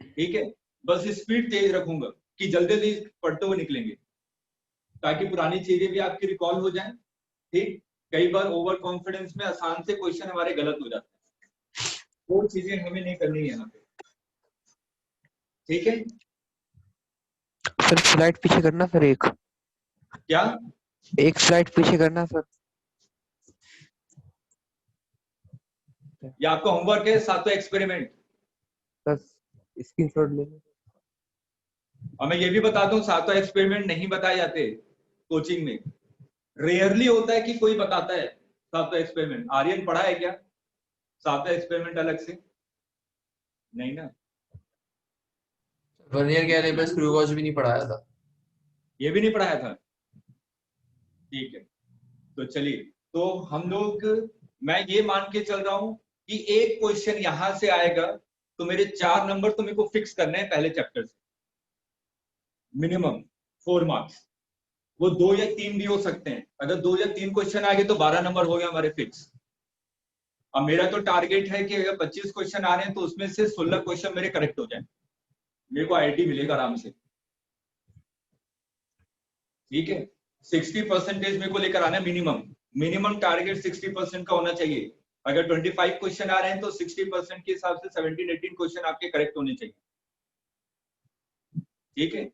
ठीक है। बस स्पीड तेज रखूंगा कि जल्दी जल्दी पढ़ते हुए निकलेंगे, ताकि पुरानी चीजें भी आपकी रिकॉल हो जाएं, ठीक। कई बार ओवर कॉन्फिडेंस में आसान से क्वेश्चन हमारे गलत हो जाते हैं, वो चीजें हमें नहीं करनी है यहाँ पे, ठीक है। सर स्लाइड पीछे करना सर, क्या एक स्लाइड पीछे करना सर। ये आपका होमवर्क है, 7वां एक्सपेरिमेंट। सर स्क्रीनशॉट ले लो। और मैं ये भी बता दूं, 7वां एक्सपेरिमेंट नहीं बताए जाते कोचिंग में, रेयरली होता है कि कोई बताता है 7वां एक्सपेरिमेंट। आर्यन पढ़ा है क्या 7वां एक्सपेरिमेंट अलग से? नहीं ना, वर्नियर कैलिपर स्क्रू गॉज भी नहीं पढ़ाया था। ये भी नहीं पढ़ाया था, ठीक है। तो चलिए, तो हम लोग, मैं ये मान के चल रहा हूं कि एक क्वेश्चन यहां से आएगा तो मेरे 4 नंबर तो मेरे को फिक्स करने हैं पहले चैप्टर से, मिनिमम 4 मार्क्स। वो 2 या 3 भी हो सकते हैं, अगर 2 या 3 क्वेश्चन आ गए तो 12 नंबर हो गए हमारे फिक्स। अब मेरा तो टारगेट है कि अगर 25 क्वेश्चन आ रहे हैं तो उसमें से 16 क्वेश्चन मेरे करेक्ट हो जाए, मेरे को आईटी मिलेगा आराम से, ठीक है। 60% मेरे को लेकर आना है मिनिमम टारगेट 60% का होना चाहिए। अगर 25 क्वेश्चन आ रहे हैं तो 60% के हिसाब से 17-18 क्वेश्चन आपके करेक्ट होने चाहिए, ठीक है।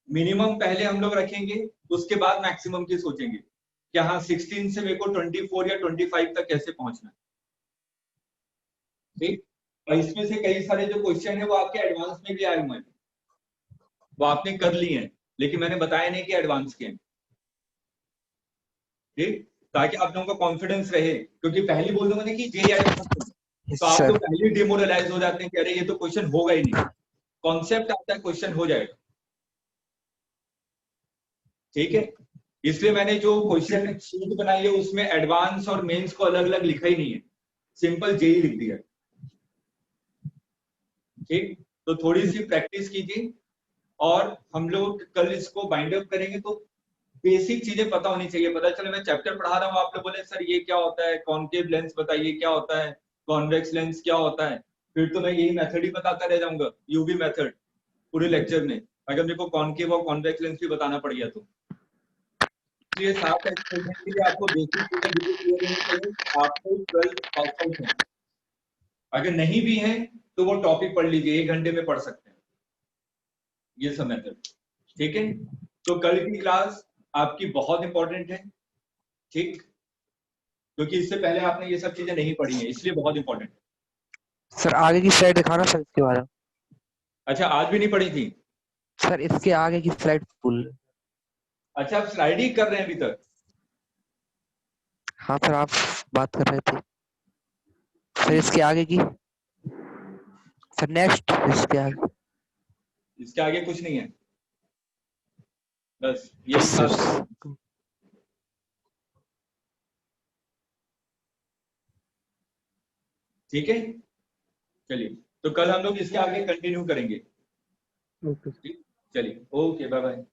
मिनिमम पहले हम लोग रखेंगे, उसके बाद मैक्सिमम की सोचेंगे कि हाँ 16 से मेरे को 24 या 25 तक कैसे पहुंचना है, ठीक। और इसमें से कई सारे जो क्वेश्चन है वो आपके एडवांस में भी आए हुए हैं, वो आपने कर लिए हैं, लेकिन मैंने बताया नहीं कि एडवांस के हैं, ठीक, ताकि आप लोगों का कॉन्फिडेंस रहे। क्योंकि पहले बोल दूंगा ना कि जेई एडवांस, तो आप लोग पहले डिमोरलाइज हो जाते हैं कि अरे ये तो क्वेश्चन होगा ही नहीं, कॉन्सेप्ट आता है क्वेश्चन हो जाएगा, ठीक है। इसलिए मैंने जो क्वेश्चन शीट बनाई है उसमें एडवांस और मेंस को अलग अलग लिखा ही नहीं है, सिंपल जेई लिख दिया, ठीक। तो थोड़ी सी प्रैक्टिस कीजिए और हम लोग कल इसको बाइंड अप करेंगे, तो बेसिक चीजें पता होनी चाहिए। पता चले मैं चैप्टर पढ़ा रहा हूँ, आप लोग बोले सर ये क्या होता है, कॉनकेव लेंस बताइए क्या होता है, कॉन्वेक्स लेंस क्या होता है, फिर तो मैं यही मेथड ही बताता रह जाऊंगा, यूवी मेथड पूरे लेक्चर में, अगर मेरे को कॉनकेव और कॉन्वेक्स लेंस भी बताना पड़ गया तो। ये 7 एक्सपेरिमेंट के लिए आपको बेसिक चीजें बिल्कुल क्लियर होनी चाहिए, आपको 12 पास आउट है। अगर नहीं भी है तो वो टॉपिक पढ़ लीजिए, 1 घंटे में पढ़ सकते हैं ये सब मेथड, ठीक है। तो कल की क्लास आपकी बहुत इंपॉर्टेंट है, ठीक, क्योंकि इससे पहले आपने ये सब चीजें नहीं पढ़ी हैं, इसलिए बहुत इंपॉर्टेंट है। सर आगे की स्लाइड दिखाना सर इसके बारे में। अच्छा, आज भी नहीं पढ़ी थी? सर इसके आगे की स्लाइड फुल। अच्छा, आप स्लाइड ही कर रहे हैं अभी तक? हाँ सर आप बात कर रहे थे सर, इसके आगे की सर, नेक्स्ट इसके आगे। इसके आगे कुछ नहीं है, बस यही क्लास, ठीक है। चलिए, तो कल हम लोग इसके आगे कंटिन्यू करेंगे, ओके। ठीक, चलिए, ओके, बाय बाय।